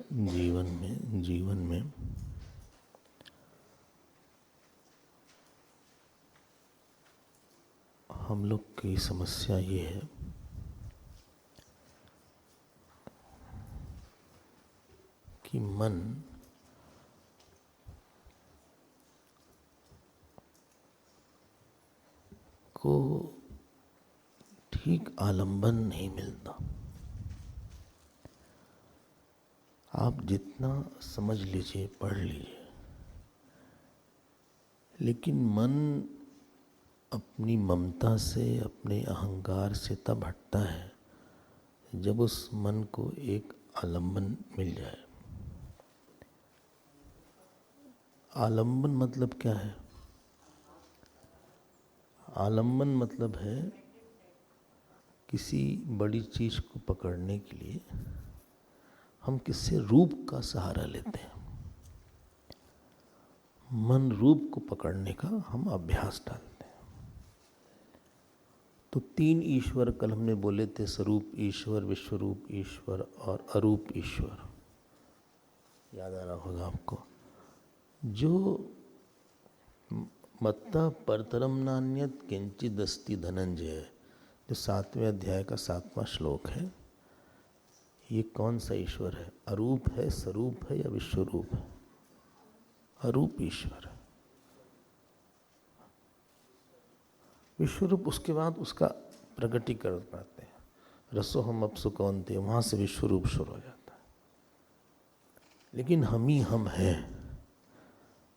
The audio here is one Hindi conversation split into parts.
जीवन में हम लोग की समस्या ये है कि मन को ठीक आलंबन नहीं मिलता। आप जितना समझ लीजिए, पढ़ लीजिए, लेकिन मन अपनी ममता से, अपने अहंकार से तब हटता है जब उस मन को एक आलंबन मिल जाए। आलंबन मतलब क्या है? आलंबन मतलब है किसी बड़ी चीज को पकड़ने के लिए हम किससे रूप का सहारा लेते हैं। मन रूप को पकड़ने का हम अभ्यास डालते हैं। तो 3 ईश्वर कल हमने बोले थे, स्वरूप ईश्वर, विश्वरूप ईश्वर और अरूप ईश्वर। याद आ रहा होगा आपको। जो मत्ता परतरम नान्यत किंचिदस्ति धनंजय, जो 7वें अध्याय का 7वां श्लोक है, ये कौन सा ईश्वर है? अरूप है, स्वरूप है या विश्वरूप है? अरूप ईश्वर। विश्वरूप उसके बाद उसका प्रकटीकरण पाते हैं। रसो हम अपसु कौनते, वहां से विश्वरूप शुरू हो जाता है। लेकिन हम ही हम हैं।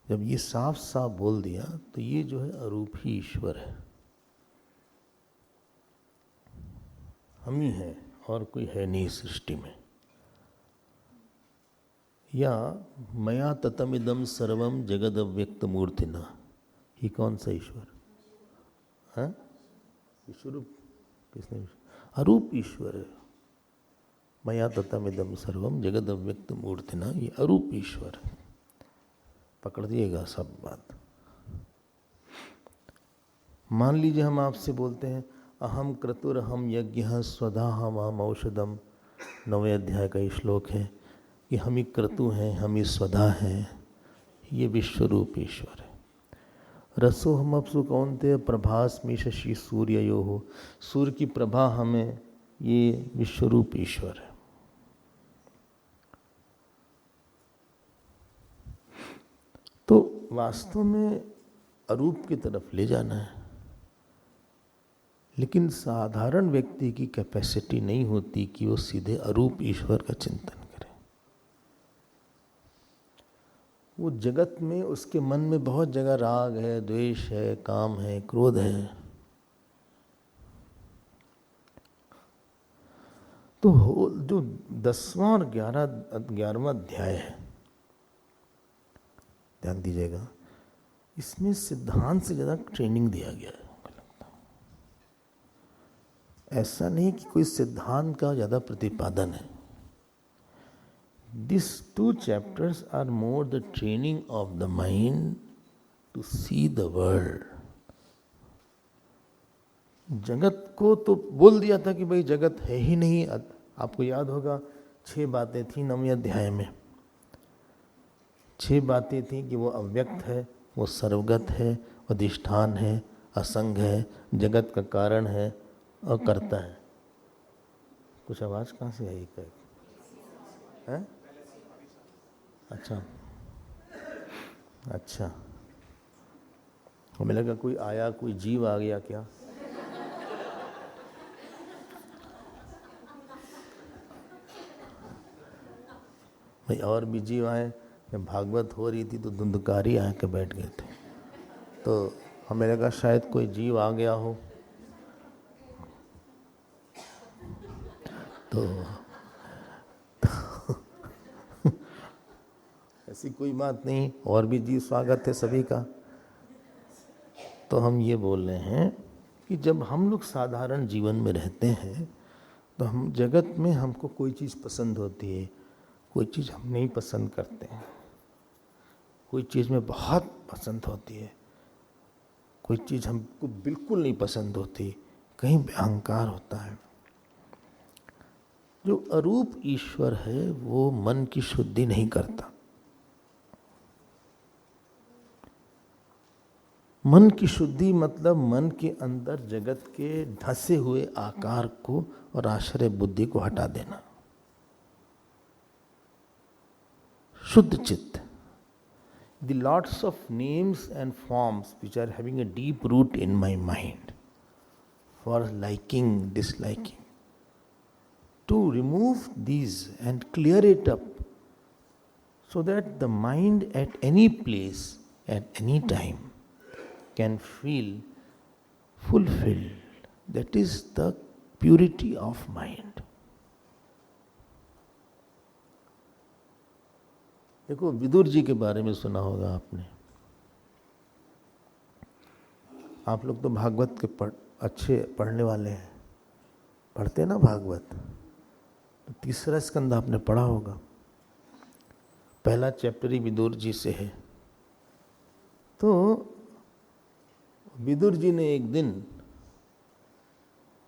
जब ये साफ साफ बोल दिया तो ये जो है अरूप ही ईश्वर है। हम ही हैं और कोई है नहीं सृष्टि में। या मया ततमिदम सर्वम जगद अव्यक्त मूर्तिना, ये कौन सा ईश्वर है? विश्वरूप। किसने? अरूप ईश्वर है। मया ततमिदम सर्वम जगद अव्यक्त मूर्तिना, ये अरूप ईश्वर है। पकड़ दिएगा सब बात। मान लीजिए हम आपसे बोलते हैं अहम क्रतुर हम यज्ञ स्वधा हम औषधम, 9वें अध्याय का ये श्लोक है कि हम ही क्रतु हैं, हम ही स्वधा हैं, ये विश्वरूप ईश्वर है। रसो हम अपसु कौनते प्रभास्मि शशि सूर्ययो हो, सूर्य की प्रभा हमें, ये विश्वरूप ईश्वर है। तो वास्तव में अरूप की तरफ ले जाना है। लेकिन साधारण व्यक्ति की कैपेसिटी नहीं होती कि वो सीधे अरूप ईश्वर का चिंतन करे। वो जगत में, उसके मन में बहुत जगह राग है, द्वेष है, काम है, क्रोध है। तो जो 10वां और 11वां अध्याय है, ध्यान दीजिएगा, इसमें सिद्धांत से ज्यादा ट्रेनिंग दिया गया है। ऐसा नहीं कि कोई सिद्धांत का ज्यादा प्रतिपादन है। These 2 chapters are more the training of the mind to see the world. जगत को तो बोल दिया था कि भाई जगत है ही नहीं। आपको याद होगा 6 बातें थी 9वें अध्याय में। 6 बातें थी कि वो अव्यक्त है, वो सर्वगत है, अधिष्ठान है, असंग है, जगत का कारण है और करता है। कुछ आवाज कहाँ से आई? है? अच्छा, हमें लगा कोई आया, कोई जीव आ गया क्या? भाई और भी जीव आए। जब भागवत हो रही थी तो धुंधकारी आके बैठ गए थे, तो हमें लगा शायद कोई जीव आ गया हो। तो ऐसी कोई बात नहीं, और भी जीव स्वागत है सभी का। तो हम ये बोल रहे हैं कि जब हम लोग साधारण जीवन में रहते हैं तो हम जगत में, हमको कोई चीज़ पसंद होती है, कोई चीज़ हम नहीं पसंद करते हैं, कोई चीज़ में बहुत पसंद होती है, कोई चीज़ हमको बिल्कुल नहीं पसंद होती, कहीं भी अहंकार होता है। जो अरूप ईश्वर है वो मन की शुद्धि नहीं करता। मन की शुद्धि मतलब मन के अंदर जगत के धंसे हुए आकार को और आश्रय बुद्धि को हटा देना। शुद्ध चित्त, the lots of names and forms which are having a deep root in my mind for liking, disliking, to remove these and clear it up so that the mind at any place, at any time can feel fulfilled. That is the purity of mind. देखो, विदुर जी के बारे में सुना होगा आपने। आप लोग तो भागवत के अच्छे पढ़ने वाले हैं, पढ़ते ना भागवत, तो तीसरा स्कंद आपने पढ़ा होगा। पहला चैप्टर ही विदुर जी से है। तो विदुर जी ने एक दिन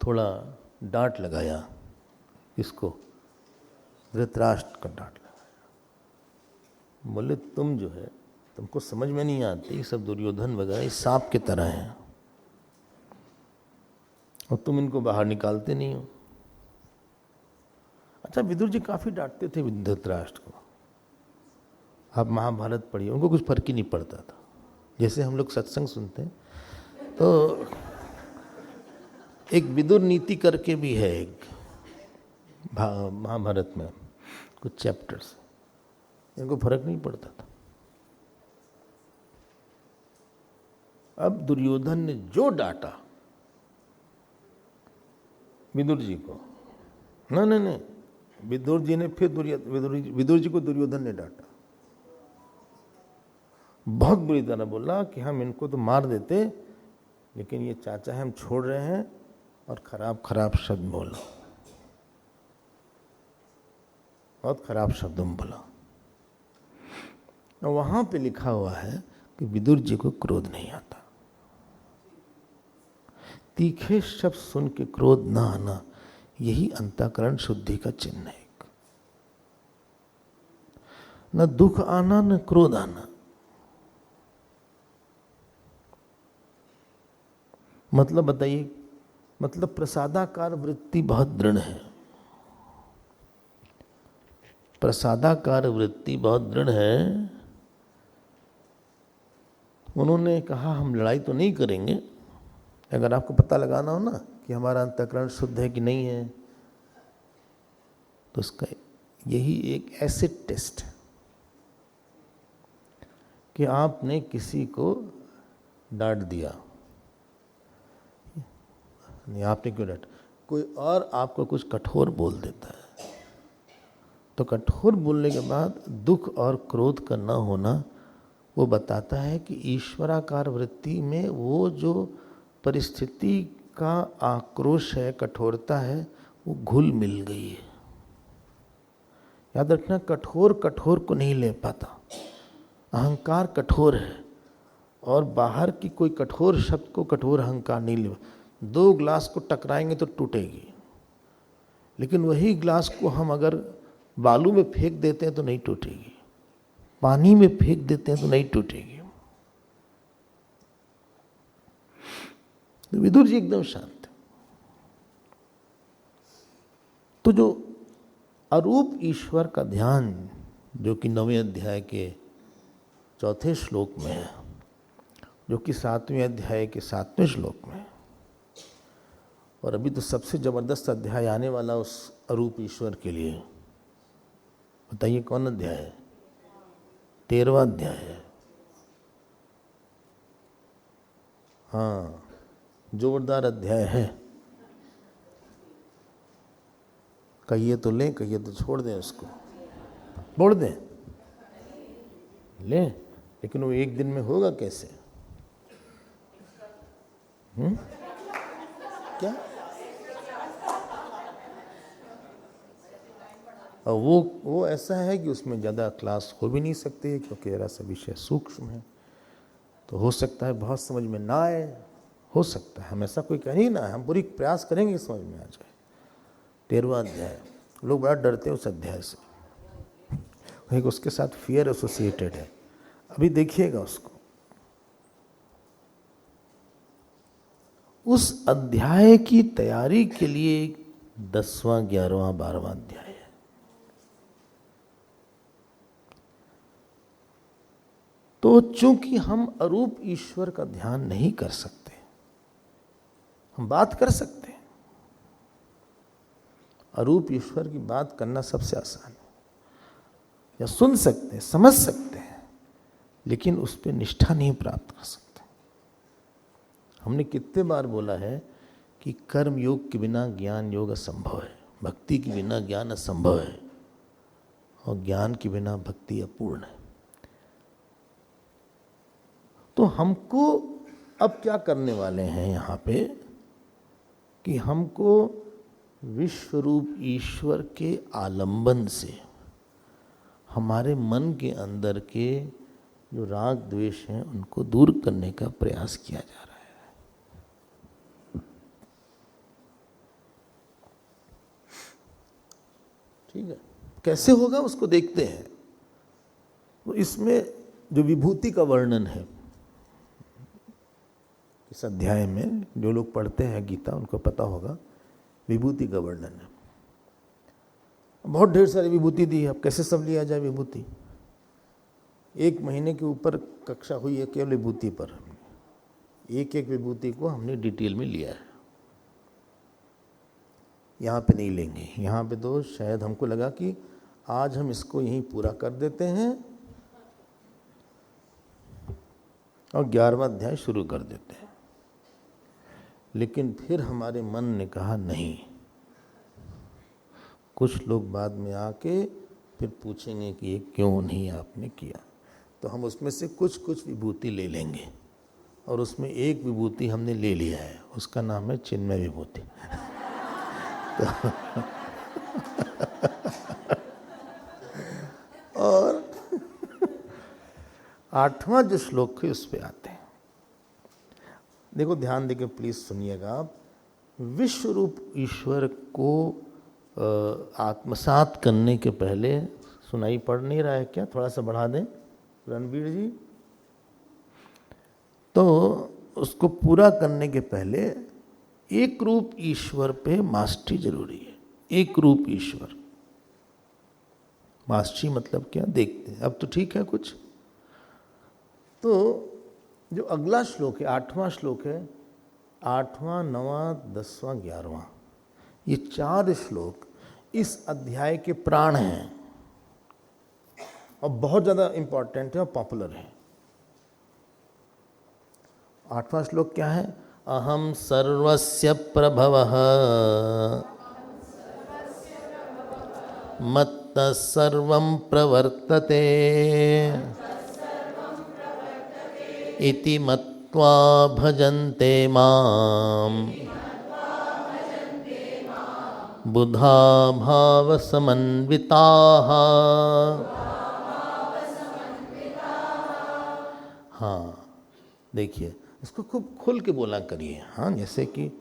थोड़ा डांट लगाया, इसको धृतराष्ट्र का डांट। बोले तुम जो है, तुमको समझ में नहीं आती, सब दुर्योधन वगैरह इस सांप की तरह हैं और तुम इनको बाहर निकालते नहीं हो। अच्छा, विदुर जी काफी डांटते थे धृतराष्ट्र को। आप महाभारत पढ़िए, उनको कुछ फर्क ही नहीं पड़ता था। जैसे हम लोग सत्संग सुनते हैं तो एक विदुर नीति करके भी है, एक महाभारत में कुछ चैप्टर्स, इनको फर्क नहीं पड़ता था। अब दुर्योधन ने जो डांटा विदुर जी को, नहीं, विदुर जी ने फिर विदुर जी को दुर्योधन ने डांटा। बहुत बुरी तरह बोला कि हम इनको तो मार देते, लेकिन ये चाचा हम छोड़ रहे हैं, और खराब खराब शब्द बोला, बहुत खराब शब्दों में बोला। वहां पे लिखा हुआ है कि विदुर जी को क्रोध नहीं आता। तीखे शब्द सुन के क्रोध ना आना, यही अंतःकरण शुद्धि का चिन्ह है। न दुख आना न क्रोध आना। मतलब बताइए, मतलब प्रसादाकार वृत्ति बहुत दृढ़ है। प्रसादाकार वृत्ति बहुत दृढ़ है। उन्होंने कहा हम लड़ाई तो नहीं करेंगे। अगर आपको पता लगाना हो ना कि हमारा अंतःकरण शुद्ध है कि नहीं है, तो उसका यही एक एसिड टेस्ट है कि आपने किसी को डांट दिया, नहीं आपने क्यों डांट, कोई और आपको कुछ कठोर बोल देता है, तो कठोर बोलने के बाद दुख और क्रोध का न होना वो बताता है कि ईश्वराकार वृत्ति में वो जो परिस्थिति का आक्रोश है, कठोरता है, वो घुल मिल गई है। याद रखना, कठोर कठोर को नहीं ले पाता। अहंकार कठोर है और बाहर की कोई कठोर शब्द को कठोर अहंकार नहीं ले। दो ग्लास को टकराएंगे तो टूटेगी, लेकिन वही ग्लास को हम अगर बालू में फेंक देते हैं तो नहीं टूटेगी, पानी में फेंक देते हैं तो नहीं टूटेगी। तो विदुर जी एकदम शांत। तो जो अरूप ईश्वर का ध्यान, जो कि 9वें अध्याय के 4 श्लोक में है, जो कि 7वें अध्याय के 7वें श्लोक में है, और अभी तो सबसे जबरदस्त अध्याय आने वाला उस अरूप ईश्वर के लिए। बताइए कौन अध्याय है? 13वां अध्याय है। हाँ, जोरदार अध्याय है। कहिए तो लें, कहिए तो छोड़ दें, उसको छोड़ दें, लें, लेकिन वो एक दिन में होगा कैसे? क्या? और वो ऐसा है कि उसमें ज़्यादा क्लास हो भी नहीं सकती है, क्योंकि जरा सा विषय सूक्ष्म है। तो हो सकता है बहुत समझ में ना आए, हो सकता है, हम ऐसा कोई कह नहीं ना, हम पूरी प्रयास करेंगे समझ में आ जाए। 13वां अध्याय, लोग बड़ा डरते हैं उस अध्याय से, एक उसके साथ फियर एसोसिएटेड है। अभी देखिएगा उसको, उस अध्याय की तैयारी के लिए 10वां 11वां 12वां अध्याय है। तो चूंकि हम अरूप ईश्वर का ध्यान नहीं कर सकते, हम बात कर सकते हैं, अरूप ईश्वर की बात करना सबसे आसान है, या सुन सकते हैं, समझ सकते हैं, लेकिन उस पर निष्ठा नहीं प्राप्त कर सकते। हमने कितने बार बोला है कि कर्म योग के बिना ज्ञान योग असंभव है, भक्ति के बिना ज्ञान असंभव है, और ज्ञान के बिना भक्ति अपूर्ण है। तो हमको अब क्या करने वाले हैं यहाँ पे कि हमको विश्वरूप ईश्वर के आलंबन से हमारे मन के अंदर के जो राग द्वेष हैं उनको दूर करने का प्रयास किया जा रहा है। ठीक है, कैसे होगा उसको देखते हैं। तो इसमें जो विभूति का वर्णन है इस अध्याय में, जो लोग पढ़ते हैं गीता उनको पता होगा, विभूति का वर्णन है। बहुत ढेर सारी विभूति दी है, अब कैसे सब लिया जाए विभूति। 1 महीने के ऊपर कक्षा हुई है केवल विभूति पर, एक एक विभूति को हमने डिटेल में लिया है। यहाँ पे नहीं लेंगे, यहाँ पे तो शायद हमको लगा कि आज हम इसको यहीं पूरा कर देते हैं और 11वां अध्याय शुरू कर देते हैं। लेकिन फिर हमारे मन ने कहा नहीं, कुछ लोग बाद में आके फिर पूछेंगे कि ये क्यों नहीं आपने किया, तो हम उसमें से कुछ विभूति ले लेंगे। और उसमें एक विभूति हमने ले लिया है, उसका नाम है चिन्मय विभूति। और 8वां जो श्लोक है उस पे आते हैं। देखो ध्यान देके प्लीज सुनिएगा आप। विश्व रूप ईश्वर को आत्मसात करने के पहले, सुनाई पड़ नहीं रहा है क्या? थोड़ा सा बढ़ा दें रणवीर जी। तो उसको पूरा करने के पहले एक रूप ईश्वर पे मास्टरी जरूरी है। एक रूप ईश्वर, मास्टरी मतलब क्या देखते हैं। अब तो ठीक है कुछ। तो जो अगला श्लोक है 8वां श्लोक है, 8वां 9वां 10वां 11वां, ये 4 श्लोक इस अध्याय के प्राण हैं और बहुत ज़्यादा इंपॉर्टेंट है और पॉपुलर है। 8वां श्लोक क्या है? अहम सर्वस्य प्रभवः मत्तः सर्वं प्रवर्तते इति मत्वा भजन्ते माम् बुधा भाव समन्विताः। हाँ देखिए, इसको खूब खुल के बोला करिए। हाँ जैसे कि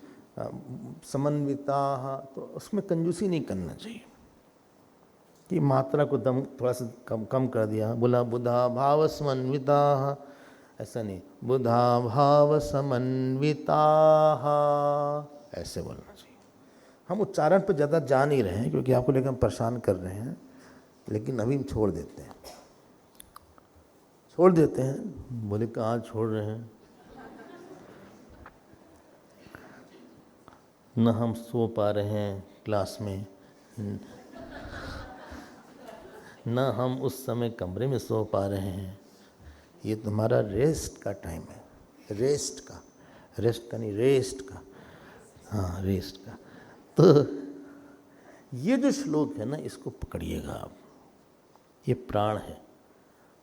समन्विताः, तो उसमें कंजूसी नहीं करना चाहिए कि मात्रा को दम थोड़ा सा कम कर दिया, बोला बुधा भाव समन्विताः, ऐसा नहीं, बुधा भाव समन्विताः ऐसे बोलना चाहिए। हम उच्चारण पर ज़्यादा जा नहीं रहे हैं क्योंकि आपको लेकर हम परेशान कर रहे हैं, लेकिन अभी हम छोड़ देते हैं। बोले कहाँ छोड़ रहे हैं? न हम सो पा रहे हैं क्लास में, न हम उस समय कमरे में सो पा रहे हैं। ये तुम्हारा रेस्ट का टाइम है, रेस्ट का नहीं, रेस्ट का। हाँ रेस्ट का। तो ये जो श्लोक है ना, इसको पकड़िएगा आप, ये प्राण है।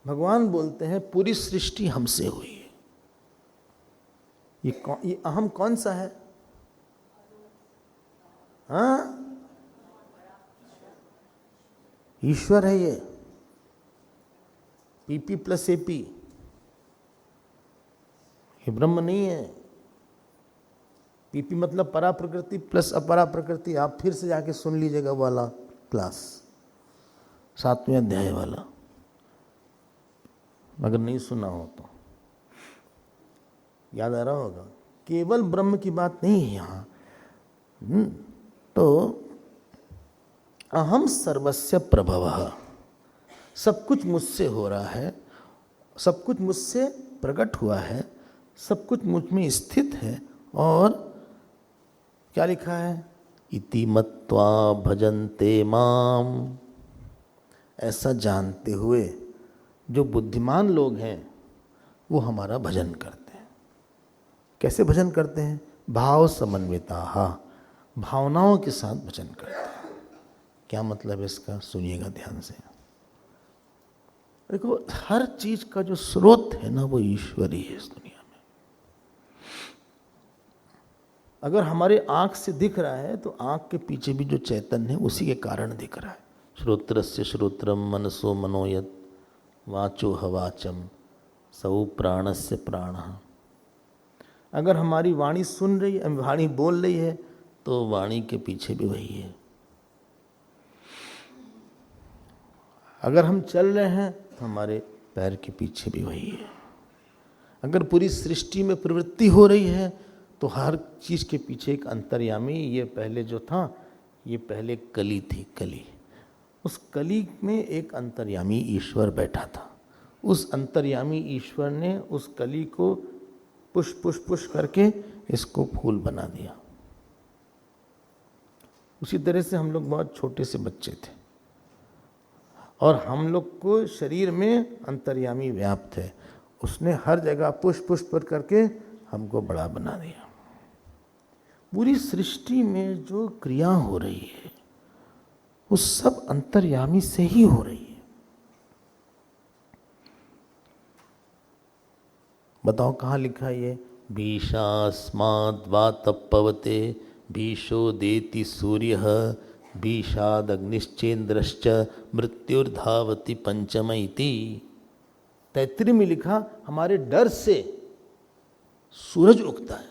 भगवान बोलते हैं पूरी सृष्टि हमसे हुई है। ये अहम कौन सा है? हाँ ईश्वर है ये, पीपी प्लस एपी, ये ब्रह्म नहीं है। पीपी मतलब परा प्रकृति प्लस अपरा प्रकृति। आप फिर से जाके सुन लीजिएगा वाला, क्लास, 7वें अध्याय वाला, अगर नहीं सुना हो तो याद आ रहा होगा। केवल ब्रह्म की बात नहीं है यहाँ। तो अहम सर्वस्य प्रभवः, सब कुछ मुझसे हो रहा है, सब कुछ मुझसे प्रकट हुआ है, सब कुछ मुझ में स्थित है। और क्या लिखा है? इति मत्वा भजन्ते माम, ऐसा जानते हुए जो बुद्धिमान लोग हैं वो हमारा भजन करते हैं। कैसे भजन करते हैं? भाव समन्विताः, भावनाओं के साथ भजन करते हैं। क्या मतलब है इसका? सुनिएगा ध्यान से। देखो, हर चीज का जो स्रोत है ना वो ईश्वर ही है इस दुनिया में। अगर हमारे आंख से दिख रहा है तो आंख के पीछे भी जो चैतन्य है उसी के कारण दिख रहा है। श्रोत्रस्य श्रोत्रम मनसो मनोयत वाचो हवाचम सौ प्राणस्य प्राणः। अगर हमारी वाणी सुन रही है, वाणी बोल रही है, तो वाणी के पीछे भी वही है। अगर हम चल रहे हैं तो हमारे पैर के पीछे भी वही है। अगर पूरी सृष्टि में प्रवृत्ति हो रही है तो हर चीज के पीछे एक अंतर्यामी, ये पहले जो था, ये पहले कली थी, कली। उस कली में एक अंतर्यामी ईश्वर बैठा था। उस अंतर्यामी ईश्वर ने उस कली को पुश पुश पुश करके इसको फूल बना दिया। उसी तरह से हम लोग बहुत छोटे से बच्चे थे और हम लोग को शरीर में अंतर्यामी व्याप्त है। उसने हर जगह पुश पुश पर करके हमको बड़ा बना दिया। पूरी सृष्टि में जो क्रिया हो रही है वो सब अंतर्यामी से ही हो रही है। बताओ कहाँ लिखा है ये? भीषास्माद् वातपवते भीषो देति सूर्यः भीषादग्निश्चेन्द्रश्च मृत्युर्धावति पंचम इति। तैत्तिरीय में लिखा, हमारे डर से सूरज उगता है,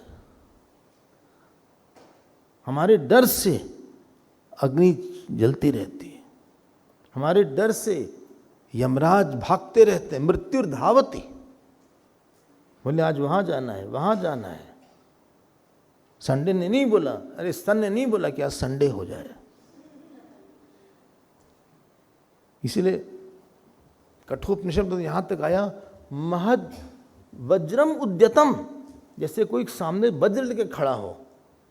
हमारे डर से अग्नि जलती रहती है, हमारे डर से यमराज भागते रहते हैं। मृत्युर्धावति, बोले आज वहां जाना है, वहां जाना है। संडे ने नहीं बोला, अरे सन ने नहीं बोला कि आज संडे हो जाए। इसीलिए कठोपनिषद तो यहां तक आया, महद वज्रम उद्यतम, जैसे कोई सामने वज्र लेके खड़ा हो।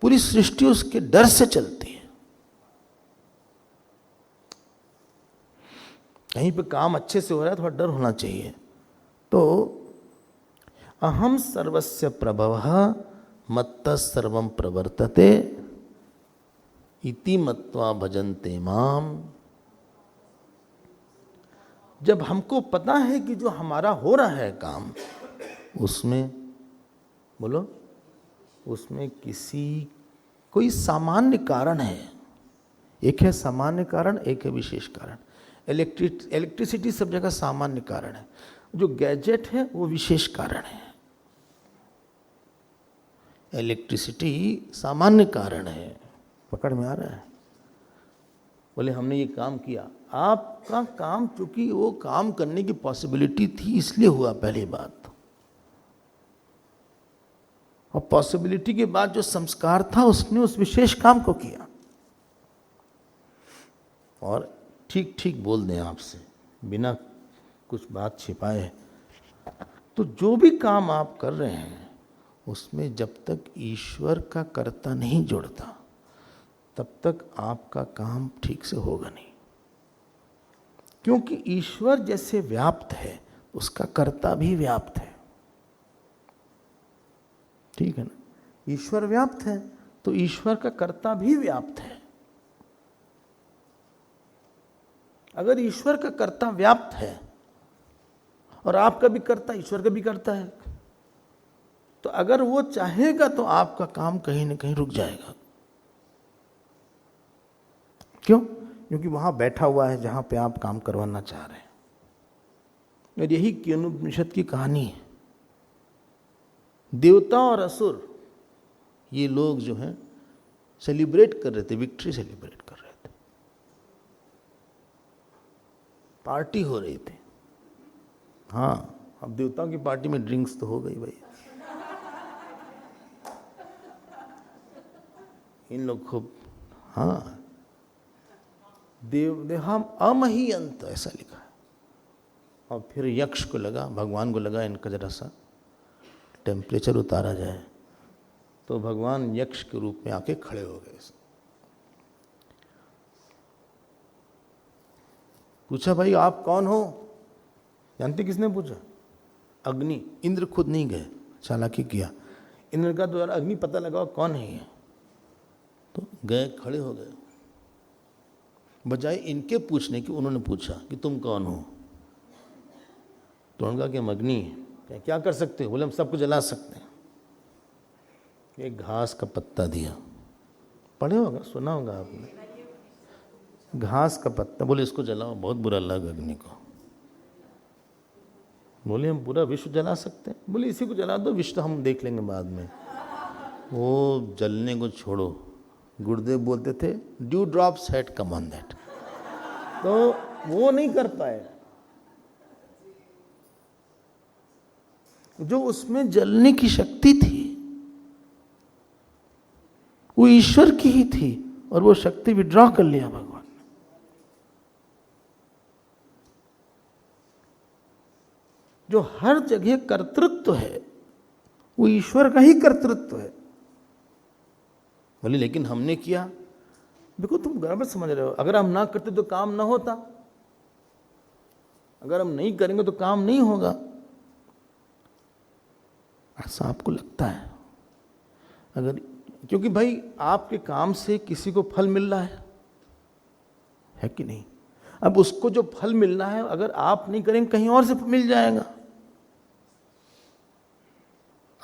पूरी सृष्टि उसके डर से चलती है। कहीं पे काम अच्छे से हो रहा है, थोड़ा डर होना चाहिए। तो अहम सर्वस्य प्रभवः मत्तः सर्वं प्रवर्तते इति मत्वा भजन्ते माम। जब हमको पता है कि जो हमारा हो रहा है काम, उसमें बोलो, उसमें कोई सामान्य कारण है। एक है सामान्य कारण, एक है विशेष कारण। इलेक्ट्रिसिटी सब जगह सामान्य कारण है, जो गैजेट है वो विशेष कारण है। इलेक्ट्रिसिटी सामान्य कारण है, पकड़ में आ रहा है? बोले हमने ये काम किया, आपका काम चूंकि वो काम करने की पॉसिबिलिटी थी इसलिए हुआ, पहली बात। और पॉसिबिलिटी के बाद जो संस्कार था उसने उस विशेष काम को किया। और ठीक ठीक बोल दें आपसे, बिना कुछ बात छिपाए, तो जो भी काम आप कर रहे हैं उसमें जब तक ईश्वर का कर्ता नहीं जुड़ता तब तक आपका काम ठीक से होगा नहीं। क्योंकि ईश्वर जैसे व्याप्त है उसका कर्ता भी व्याप्त है। ठीक है ना? ईश्वर व्याप्त है तो ईश्वर का कर्ता भी व्याप्त है। अगर ईश्वर का कर्ता व्याप्त है और आपका भी कर्ता ईश्वर का भी कर्ता है, तो अगर वो चाहेगा तो आपका काम कहीं ना कहीं रुक जाएगा। क्यों? क्योंकि वहां बैठा हुआ है जहां पे आप काम करवाना चाह रहे हैं। और यही केनोपनिषद की कहानी है। देवता और असुर ये लोग जो हैं सेलिब्रेट कर रहे थे, विक्ट्री सेलिब्रेट कर रहे थे। पार्टी हो रही थी। हाँ, अब देवताओं की पार्टी में ड्रिंक्स तो हो गई भाई। इन लोग खूब, हाँ, हम अमहीयंत ऐसा लिखा है। और फिर यक्ष को लगा, भगवान को लगा इनका जरा सा टेम्परेचर उतारा जाए, तो भगवान यक्ष के रूप में आके खड़े हो गए। पूछा, भाई आप कौन हो? जानते किसने पूछा? अग्नि। इंद्र खुद नहीं गए, चालाकी किया। इंद्र का द्वारा अग्नि पता लगाओ कौन है ये, तो गए, खड़े हो गए। बजाय इनके पूछने की उन्होंने पूछा कि तुम कौन हो? तो उन्होंने कहा कि हम अग्नि हैं। क्या कर सकते हो? बोले हम सबको जला सकते हैं। एक घास का पत्ता दिया, पढ़े होगा, सुना होगा आपने, घास का पत्ता। बोले इसको जलाओ, बहुत बुरा लगा अग्नि को। बोले हम पूरा विश्व जला सकते हैं? बोले इसी को जला दो, विश्व हम देख लेंगे बाद में। वो जलने को छोड़ो, गुरुदेव बोलते थे due drops had come on that, तो वो नहीं कर पाए। जो उसमें जलने की शक्ति थी वो ईश्वर की ही थी, और वो शक्ति विड्रॉ कर लिया भगवान ने। जो हर जगह कर्तृत्व है वो ईश्वर का ही कर्तृत्व है। बोले लेकिन हमने किया। देखो तुम गड़बड़ समझ रहे हो। अगर हम ना करते तो काम ना होता, अगर हम नहीं करेंगे तो काम नहीं होगा, ऐसा आपको लगता है? अगर, क्योंकि भाई आपके काम से किसी को फल मिल रहा है कि नहीं? अब उसको जो फल मिलना है अगर आप नहीं करेंगे कहीं और से मिल जाएगा।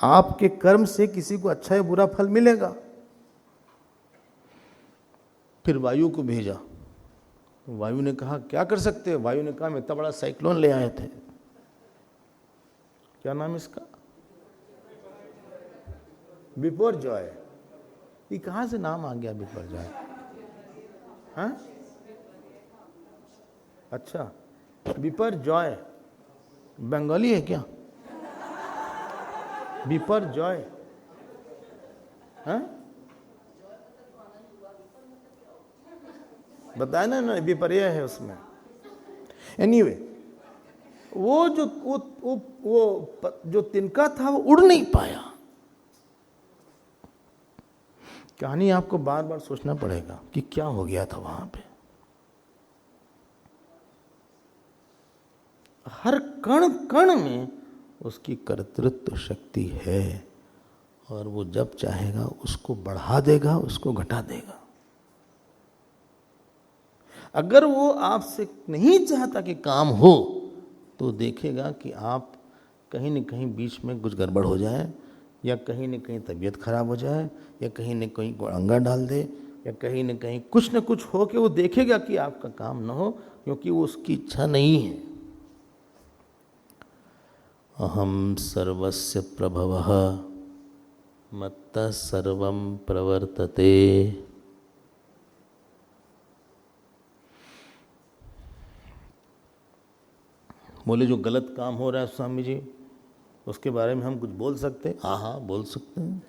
आपके कर्म से किसी को अच्छा या बुरा फल मिलेगा। फिर वायु को भेजा, वायु ने कहा क्या कर सकते हो? वायु ने कहा हम इतना बड़ा साइक्लोन ले आए थे, क्या नाम इसका, बिपरजॉय। ये कहां से नाम आ गया बिपरजॉय? हाँ, अच्छा, बिपरजॉय बंगाली है क्या? बिपरजॉय, हाँ बताया ना, विपर्य है उसमें। एनीवे, वो जो तिनका था वो उड़ नहीं पाया। कहानी आपको बार बार सोचना पड़ेगा कि क्या हो गया था वहां पे। हर कण कण में उसकी कर्तृत्व शक्ति है, और वो जब चाहेगा उसको बढ़ा देगा, उसको घटा देगा। अगर वो आपसे नहीं चाहता कि काम हो, तो देखेगा कि आप कहीं न कहीं बीच में कुछ गड़बड़ हो जाए, या कहीं न कहीं तबीयत खराब हो जाए, या कहीं न कहीं अंगा डाल दे, या कहीं न कहीं कुछ न कुछ हो के वो देखेगा कि आपका काम न हो, क्योंकि वो उसकी इच्छा नहीं है। अहम सर्वस्य प्रभवः मत्तः सर्वं प्रवर्तते। बोले जो गलत काम हो रहा है स्वामी जी, उसके बारे में हम कुछ बोल सकते हैं? हाँ हाँ बोल सकते हैं।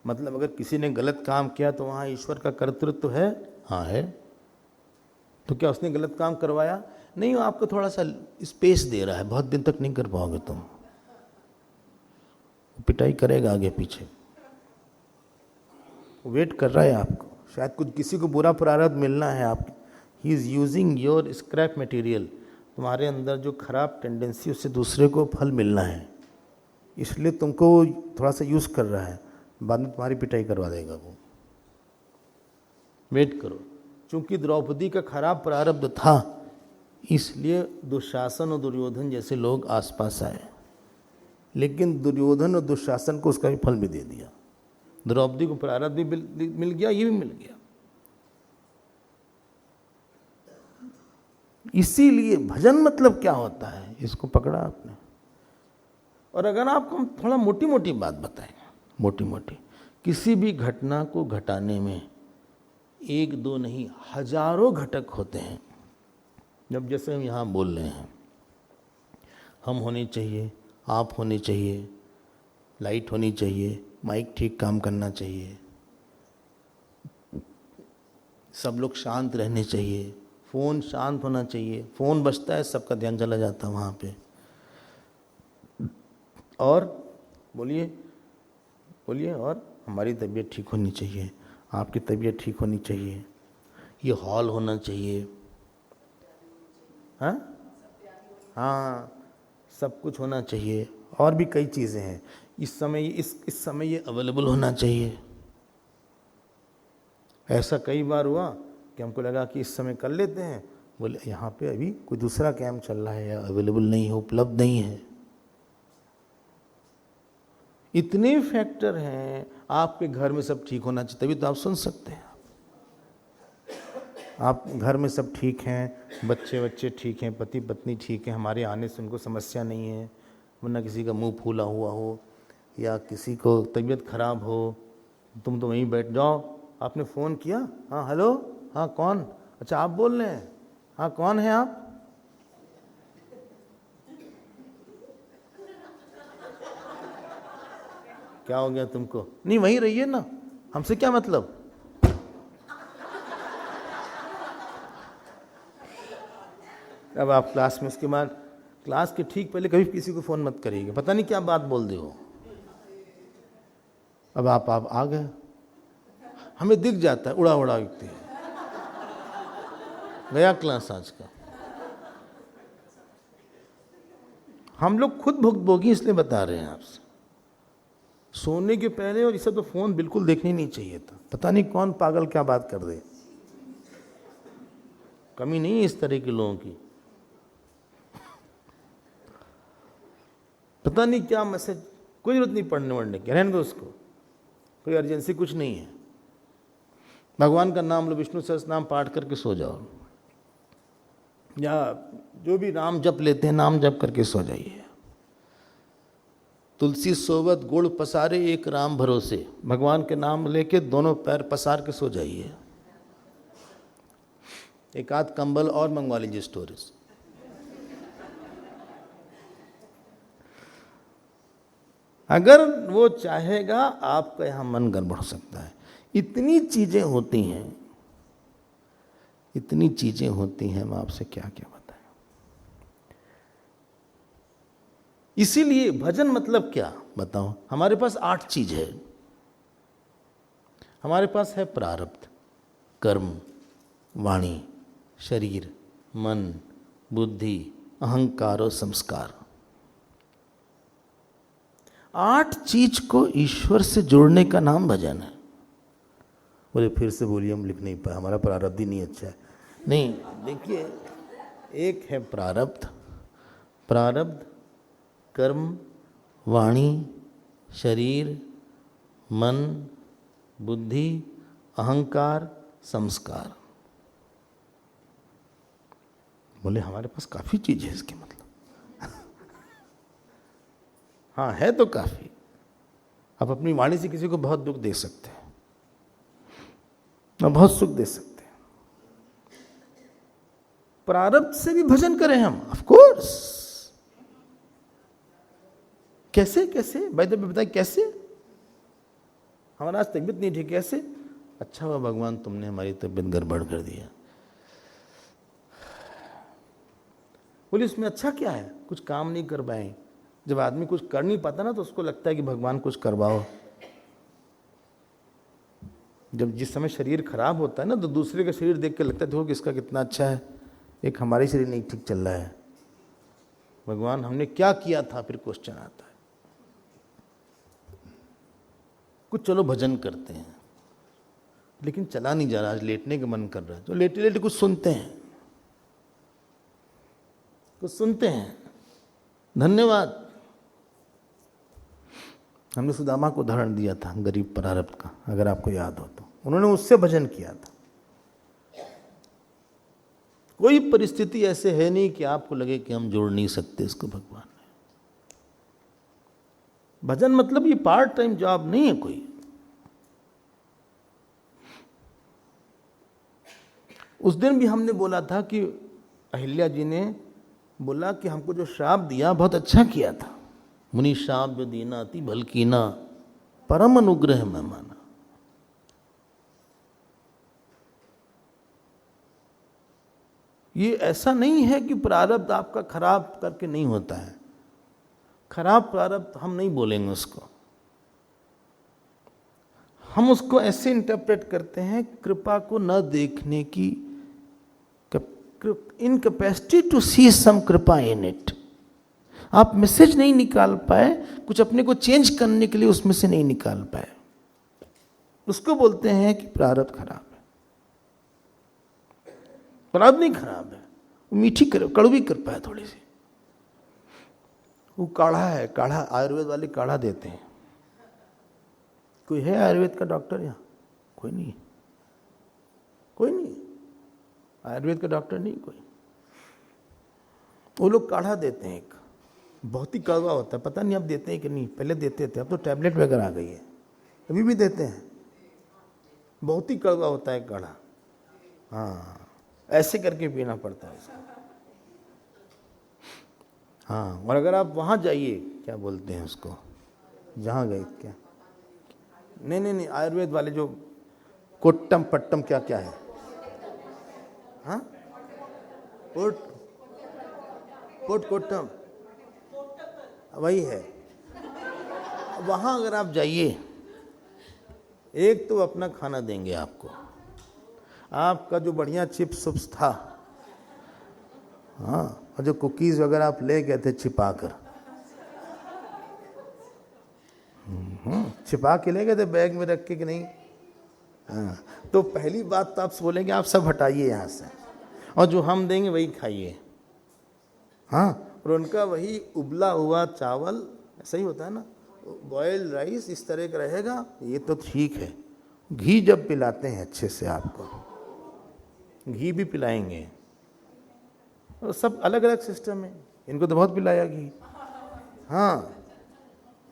मतलब अगर किसी ने गलत काम किया तो वहाँ ईश्वर का कर्तृत्व है? हाँ है। तो क्या उसने गलत काम करवाया? नहीं, वो आपको थोड़ा सा स्पेस दे रहा है, बहुत दिन तक नहीं कर पाओगे तुम, पिटाई करेगा आगे पीछे, वेट कर रहा है आपको, शायद कुछ किसी को बुरा प्रारब्ध मिलना है। आप, he is using your scrap material, तुम्हारे अंदर जो खराब टेंडेंसी उससे दूसरे को फल मिलना है, इसलिए तुमको थोड़ा सा यूज कर रहा है, बाद में तुम्हारी पिटाई करवा देगा वो। वेट करो। चूंकि द्रौपदी का खराब प्रारब्ध था, इसलिए दुशासन और दुर्योधन जैसे लोग आसपास आए, लेकिन दुर्योधन और दुशासन को उसका भी फल भी दे दिया। द्रौपदी को प्रारब्ध भी मिल गया, ये भी मिल गया। इसीलिए भजन मतलब क्या होता है, इसको पकड़ा आपने। और अगर आपको हम थोड़ा मोटी मोटी बात बताएं, मोटी मोटी, किसी भी घटना को घटाने में एक दो नहीं हजारों घटक होते हैं। जब जैसे हम यहाँ बोल रहे हैं, हम होने चाहिए, आप होने चाहिए, लाइट होनी चाहिए, माइक ठीक काम करना चाहिए, सब लोग शांत रहने चाहिए, फ़ोन शांत होना चाहिए। फ़ोन बजता है, सबका ध्यान चला जाता है वहाँ पे। और बोलिए बोलिए, और हमारी तबीयत ठीक होनी चाहिए, आपकी तबीयत ठीक होनी चाहिए, ये हॉल होना चाहिए। हाँ हाँ, सब कुछ होना चाहिए। और भी कई चीज़ें हैं इस समय ये अवेलेबल होना चाहिए। ऐसा कई बार हुआ कि हमको लगा कि इस समय कर लेते हैं, बोले यहाँ पे अभी कोई दूसरा कैंप चल रहा है या अवेलेबल नहीं है, उपलब्ध नहीं है। इतने फैक्टर हैं। आपके घर में सब ठीक होना चाहिए, तभी तो आप सुन सकते हैं। आप घर में सब ठीक हैं, बच्चे ठीक हैं, पति पत्नी ठीक हैं, हमारे आने से उनको समस्या नहीं है, वरना किसी का मुंह फूला हुआ हो या किसी को तबीयत खराब हो, तुम तो वहीं बैठ जाओ। आपने फ़ोन किया, हाँ हेलो, हाँ कौन, अच्छा आप बोल रहे हैं, हाँ कौन है आप, क्या हो गया तुमको, नहीं वहीं रहिए ना, हमसे क्या मतलब। अब आप क्लास में, उसके बाद क्लास के ठीक पहले कभी किसी को फ़ोन मत करिएगा, पता नहीं क्या बात बोल दे हो। अब आप आ गए, हमें दिख जाता है, उड़ा व्यक्ति है, गया क्लास आज का। हम लोग खुद भुगतभोगी, इसलिए बता रहे हैं आपसे। सोने के पहले और इसे तो फ़ोन बिल्कुल देखने नहीं चाहिए था। पता नहीं कौन पागल क्या बात कर दे, कमी नहीं है इस तरह के लोगों की। पता नहीं क्या मैसेज, कोई जरूरत नहीं पढ़ने वढ़ने की, रहने दो उसको, कोई अर्जेंसी कुछ नहीं है। भगवान का नाम लो, विष्णु सहस्त्र नाम पाठ करके सो जाओ, या जो भी नाम जप लेते हैं नाम जप करके सो जाइए। तुलसी सोवत गुड़ पसारे एक राम भरोसे, भगवान के नाम लेके दोनों पैर पसार के सो जाइए। एक आध कंबल और मंगवा लीजिए स्टोरेज। अगर वो चाहेगा आपका यहाँ मन गड़बड़ हो सकता है। इतनी चीजें होती हैं, इतनी चीजें होती हैं, मैं आपसे क्या क्या बताएं। इसीलिए भजन मतलब क्या बताओ। हमारे पास 8 चीज है। हमारे पास है प्रारब्ध, कर्म, वाणी, शरीर, मन, बुद्धि, अहंकार और संस्कार। 8 चीज को ईश्वर से जोड़ने का नाम भजन है। बोले फिर से बोलिए, हम लिख नहीं पाए, हमारा प्रारब्ध ही नहीं अच्छा है। नहीं, देखिए, एक है प्रारब्ध, प्रारब्ध, कर्म, वाणी, शरीर, मन, बुद्धि, अहंकार, संस्कार। बोले हमारे पास काफी चीज है, इसके मतलब हाँ है तो काफी। आप अपनी वाणी से किसी को बहुत दुख दे सकते हैं और बहुत सुख दे सकते हैं। प्रारब्ध से भी भजन करें हम, ऑफ कोर्स। कैसे कैसे भाई, तो बताइए कैसे। हमारा आज तबीयत नहीं ठीक, कैसे। अच्छा हुआ भगवान तुमने हमारी तबीयत गड़बड़ कर दिया। बोले इसमें अच्छा क्या है, कुछ काम नहीं कर पाए। जब आदमी कुछ कर नहीं पाता ना, तो उसको लगता है कि भगवान कुछ करवाओ। जब जिस समय शरीर खराब होता है ना, तो दूसरे का शरीर देख के लगता है देखो किसका कितना अच्छा है, एक हमारी शरीर नहीं ठीक चल रहा है। भगवान हमने क्या किया था, फिर क्वेश्चन आता है। कुछ चलो भजन करते हैं, लेकिन चला नहीं जा रहा, आज लेटने का मन कर रहा है, तो लेटे लेटे कुछ सुनते हैं, कुछ सुनते हैं। धन्यवाद। हमने सुदामा को उदाहरण दिया था, गरीब प्रारब्ध का, अगर आपको याद हो तो। उन्होंने उससे भजन किया था। कोई परिस्थिति ऐसे है नहीं कि आपको लगे कि हम जोड़ नहीं सकते इसको भगवान ने। भजन मतलब ये पार्ट टाइम जॉब नहीं है कोई। उस दिन भी हमने बोला था कि अहिल्या जी ने बोला कि हमको जो श्राप दिया बहुत अच्छा किया था, मुनि श्राप जो दीना अति भलकीना, परम अनुग्रह में माना। ये ऐसा नहीं है कि प्रारब्ध आपका खराब करके नहीं होता है। खराब प्रारब्ध हम नहीं बोलेंगे उसको, हम उसको ऐसे इंटरप्रेट करते हैं, कृपा को न देखने की इनकैपेसिटी टू सी सम कृपा इन इट। आप मैसेज नहीं निकाल पाए, कुछ अपने को चेंज करने के लिए उसमें से नहीं निकाल पाए, उसको बोलते हैं कि प्रारब्ध खराब है। प्रारब्ध नहीं खराब है, वो मीठी कड़वी कृपा है थोड़ी सी। वो काढ़ा है, काढ़ा आयुर्वेद वाले काढ़ा देते हैं। कोई है आयुर्वेद का डॉक्टर यहाँ? कोई नहीं, कोई नहीं, आयुर्वेद का डॉक्टर नहीं कोई। वो लोग काढ़ा देते हैं, एक बहुत ही कड़वा होता है, पता नहीं अब देते हैं कि नहीं, पहले देते थे, अब तो टैबलेट वगैरह आ गई है, अभी भी देते हैं। बहुत ही कड़वा होता है काढ़ा, हाँ, ऐसे करके पीना पड़ता है इसको। हाँ, और अगर आप वहाँ जाइए, क्या बोलते हैं उसको, जहाँ गए क्या, नहीं, आयुर्वेद वाले जो कोट्टम पट्टम क्या क्या है, हाँ, कोट्टम वही है। वहाँ अगर आप जाइए, एक तो अपना खाना देंगे आपको, आपका जो बढ़िया चिप्स उप्स था, हाँ, और जो कुकीज़ वगैरह आप ले गए थे छिपा कर, छिपा के ले गए थे बैग में रख के कि नहीं, हाँ, तो पहली बात तो आपसे बोलेंगे आप सब हटाइए यहाँ से, और जो हम देंगे वही खाइए। हाँ, और उनका वही उबला हुआ चावल, ऐसा ही होता है ना, बॉयल राइस इस तरह का रहेगा, ये तो ठीक है। घी जब पिलाते हैं अच्छे से, आपको घी भी पिलाएंगे, और सब अलग अलग सिस्टम है। इनको तो बहुत पिलाया घी, हाँ,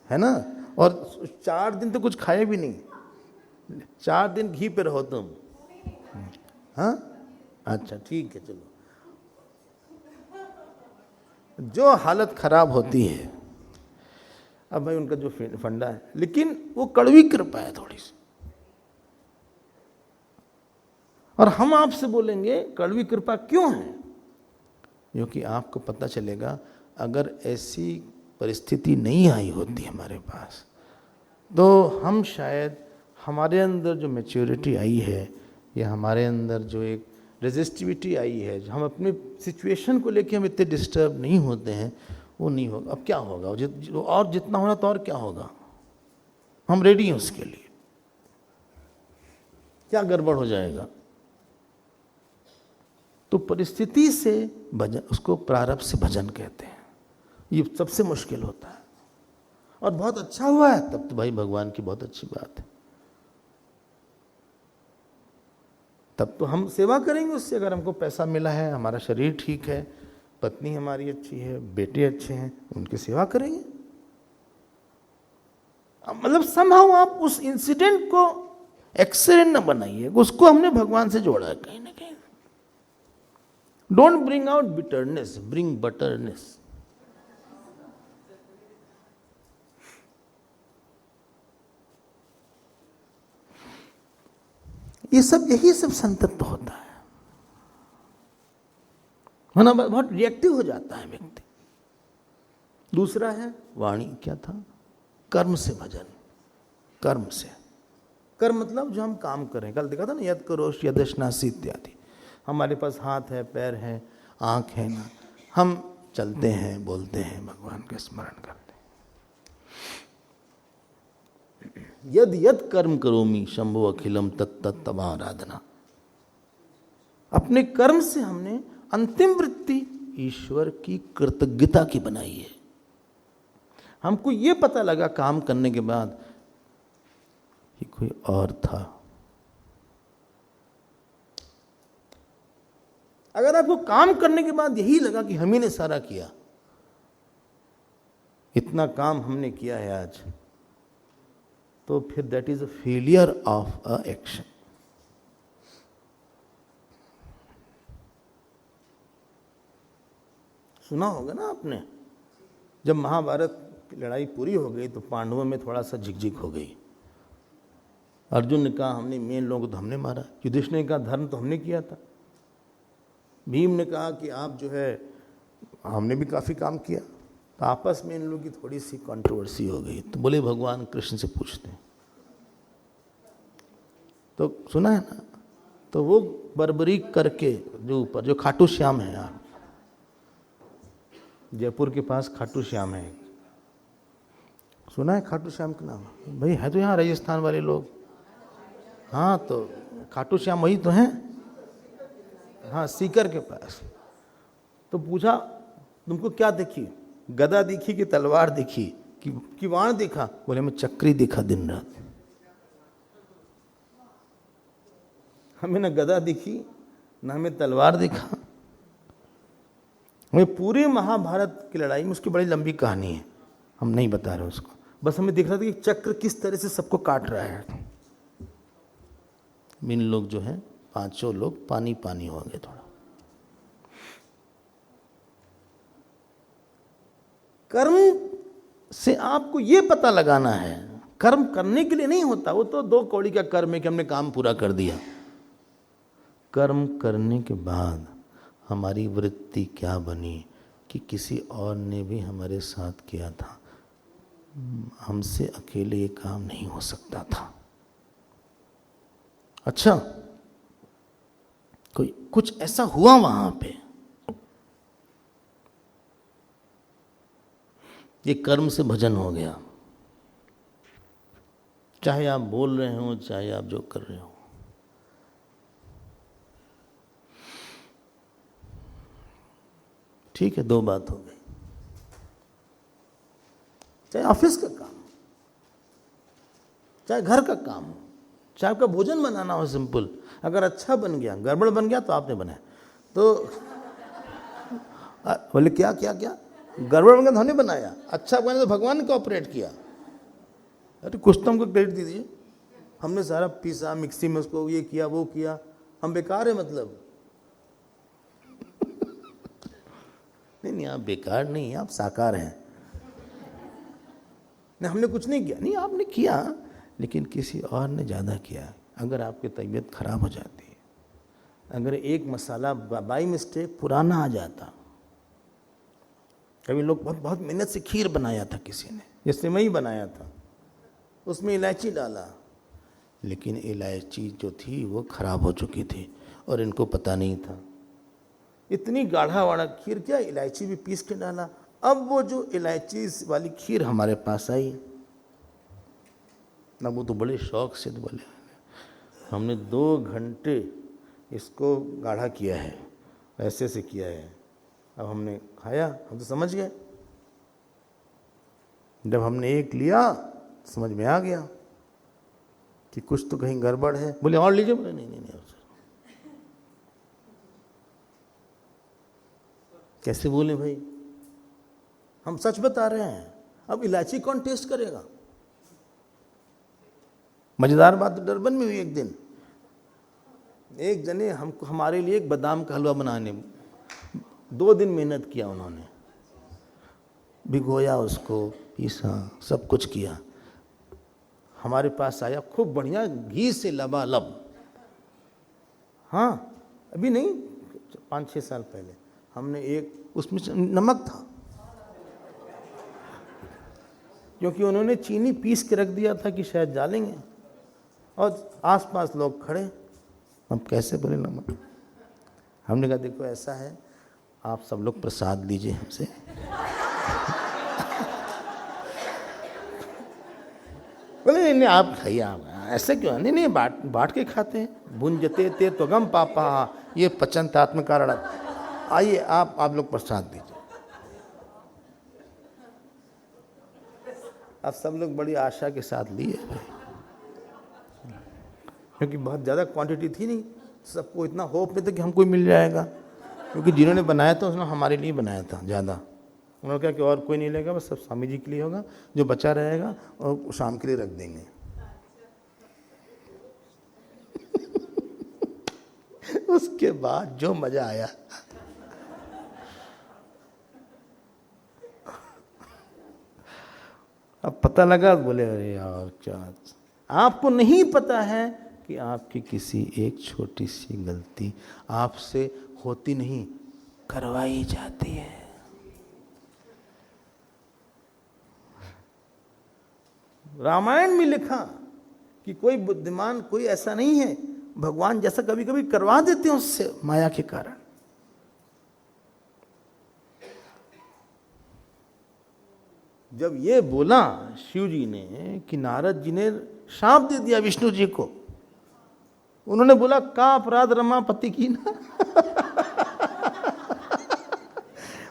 है ना। और 4 दिन तो कुछ खाए भी नहीं, 4 दिन घी पे रहो तुम, हाँ, अच्छा ठीक है, चलो। जो हालत खराब होती है, अब भाई उनका जो फंडा है, लेकिन वो कड़वी कृपा है थोड़ी सी। और हम आपसे बोलेंगे कड़वी कृपा क्यों है, क्योंकि आपको पता चलेगा अगर ऐसी परिस्थिति नहीं आई होती हमारे पास, तो हम शायद, हमारे अंदर जो मैच्योरिटी आई है, या हमारे अंदर जो एक रेजिस्टिविटी आई है, हम अपने सिचुएशन को लेके हम इतने डिस्टर्ब नहीं होते हैं, वो नहीं होगा। अब क्या होगा, और जितना होना तो और क्या होगा, हम रेडी हैं उसके लिए। क्या गड़बड़ हो जाएगा, तो परिस्थिति से भजन, उसको प्रारब्ध से भजन कहते हैं। ये सबसे मुश्किल होता है, और बहुत अच्छा हुआ है तब तो भाई भगवान की बहुत अच्छी बात है, तब तो हम सेवा करेंगे उससे। अगर हमको पैसा मिला है, हमारा शरीर ठीक है, पत्नी हमारी अच्छी है, बेटे अच्छे हैं, उनकी सेवा करेंगे। मतलब समहाउ आप उस इंसिडेंट को एक्सीडेंट न बनाइए, उसको हमने भगवान से जोड़ा है कहीं ना कहीं। Don't bring out bitterness, bring butterness. ये सब, यही सब संतत्व होता है ना, बहुत रिएक्टिव हो जाता है व्यक्ति। दूसरा है वाणी, क्या था, कर्म से भजन, कर्म से। कर्म मतलब जो हम काम करें, कल देखा था ना, यद करोष यदश्नासी इत्यादि। हमारे पास हाथ है, पैर है, आँख है ना, हम चलते हैं, बोलते हैं, भगवान का स्मरण करते हैं। यद यद कर्म करोमि शंभो अखिलम तत्तत् तव आराधना। अपने कर्म से हमने अंतिम वृत्ति ईश्वर की कृतज्ञता की बनाई है। हमको ये पता लगा काम करने के बाद कि कोई और था। अगर आपको काम करने के बाद यही लगा कि हम ही ने सारा किया, इतना काम हमने किया है आज, तो फिर that is a failure of a action. सुना होगा ना आपने, जब महाभारत की लड़ाई पूरी हो गई तो पांडवों में थोड़ा सा झिकझिक हो गई। अर्जुन ने कहा हमने मेन लोगों को तो हमने मारा, युधिष्ठिर ने कहा धर्म तो हमने किया था, भीम ने कहा कि आप जो है हमने भी काफ़ी काम किया। तो आपस में इन लोगों की थोड़ी सी कंट्रोवर्सी हो गई। तो बोले भगवान कृष्ण से पूछते हैं, तो सुना है ना, तो वो बर्बरीक करके जो ऊपर जो खाटू श्याम है, आप जयपुर के पास खाटू श्याम है, सुना है खाटू श्याम का नाम? भाई है तो यहाँ राजस्थान वाले लोग। हाँ तो खाटू श्याम वही तो हैं, हाँ सीकर के पास। तो पूछा तुमको क्या दिखी, गदा दिखी कि तलवार दिखी कि वाण दिखा? बोले हमें चक्री दिखा दिन रात, हमें ना गदा दिखी ना हमें तलवार दिखा। हमें पूरे महाभारत की लड़ाई में, उसकी बड़ी लंबी कहानी है, हम नहीं बता रहे उसको, बस हमें दिख रहा था कि चक्र किस तरह से सबको काट रहा है। इन लोग जो हैं पांचों लोग पानी पानी हो गए। थोड़ा कर्म से आपको ये पता लगाना है, कर्म करने के लिए नहीं होता, वो तो 2 कौड़ी का कर्म है कि हमने काम पूरा कर दिया। कर्म करने के बाद हमारी वृत्ति क्या बनी कि किसी और ने भी हमारे साथ किया था, हमसे अकेले ये काम नहीं हो सकता था। अच्छा कोई कुछ ऐसा हुआ वहां पे, ये कर्म से भजन हो गया। चाहे आप बोल रहे हो, चाहे आप जो कर रहे हो। ठीक है, 2 बात हो गई। चाहे ऑफिस का काम, चाहे घर का काम, चाहे आपका भोजन बनाना हो सिंपल, अगर अच्छा बन गया, गड़बड़ बन गया तो आपने बनाया, तो बोले क्या क्या क्या गड़बड़ बन गया तो हमने बनाया, अच्छा बना तो भगवान ने कोऑपरेट किया। अरे कुछ तो हमको क्रेडिट दीजिए, हमने सारा पीसा मिक्सी में, उसको ये किया वो किया, हम बेकार है मतलब? नहीं आप बेकार नहीं, आप साकार हैं। नहीं हमने कुछ नहीं किया, नहीं आपने किया, लेकिन किसी और ने ज़्यादा किया। अगर आपकी तबीयत खराब हो जाती है, अगर एक मसाला बाई मिस्टेक पुराना आ जाता, कभी लोग बहुत मेहनत से खीर बनाया था किसी ने, जैसे मैं ही बनाया था, उसमें इलायची डाला, लेकिन इलायची जो थी वो खराब हो चुकी थी और इनको पता नहीं था। इतनी गाढ़ा वाला खीर, क्या इलायची भी पीस के डाला। अब वो जो इलायची वाली खीर हमारे पास आई ना, वो तो बड़े शौक से बोले हमने 2 घंटे इसको गाढ़ा किया है, ऐसे से किया है। अब हमने खाया, हम तो समझ गए। जब हमने एक लिया समझ में आ गया कि कुछ तो कहीं गड़बड़ है। बोले और लीजिए, बोले नहीं नहीं नहीं। कैसे बोले भाई, हम सच बता रहे हैं। अब इलायची कौन टेस्ट करेगा? मजेदार बात तो डरबन में हुई। एक दिन एक जने हमको हमारे लिए एक बादाम का हलवा बनाने 2 दिन मेहनत किया उन्होंने, भिगोया उसको, पीसा, सब कुछ किया। हमारे पास आया खूब बढ़िया घी से लबालब। हाँ अभी नहीं, 5-6 साल पहले हमने एक, उसमें नमक था, क्योंकि उन्होंने चीनी पीस के रख दिया था कि शायद डालेंगे, और आसपास लोग खड़े, हम कैसे बोले नमक? हमने कहा देखो ऐसा है, आप सब लोग प्रसाद लीजिए हमसे। बोले नहीं नहीं आप खाइए, आप ऐसे क्यों? नहीं नहीं बांट के खाते हैं। भुंजते ते त्वगम पापा ये पचंतात्म कारण। आइए आप लोग प्रसाद दीजिए। अब सब लोग बड़ी आशा के साथ लिए, क्योंकि बहुत ज़्यादा क्वांटिटी थी नहीं, सबको इतना होप में था कि हमको मिल जाएगा, क्योंकि जिन्होंने बनाया था उसने हमारे लिए बनाया था ज़्यादा। उन्होंने कहा कि और कोई नहीं लेगा, बस सब स्वामी जी के लिए होगा, जो बचा रहेगा और शाम के लिए रख देंगे। उसके बाद जो मज़ा आया, अब पता लगा, बोले अरे यार क्या, आपको नहीं पता है कि आपकी किसी एक छोटी सी गलती आपसे होती नहीं, करवाई जाती है। रामायण में लिखा कि कोई बुद्धिमान कोई ऐसा नहीं है, भगवान जैसा कभी कभी करवा देते हैं उससे माया के कारण। जब ये बोला शिव जी ने कि नारद जी ने शाप दे दिया विष्णु जी को, उन्होंने बोला का अपराध रमापति की ना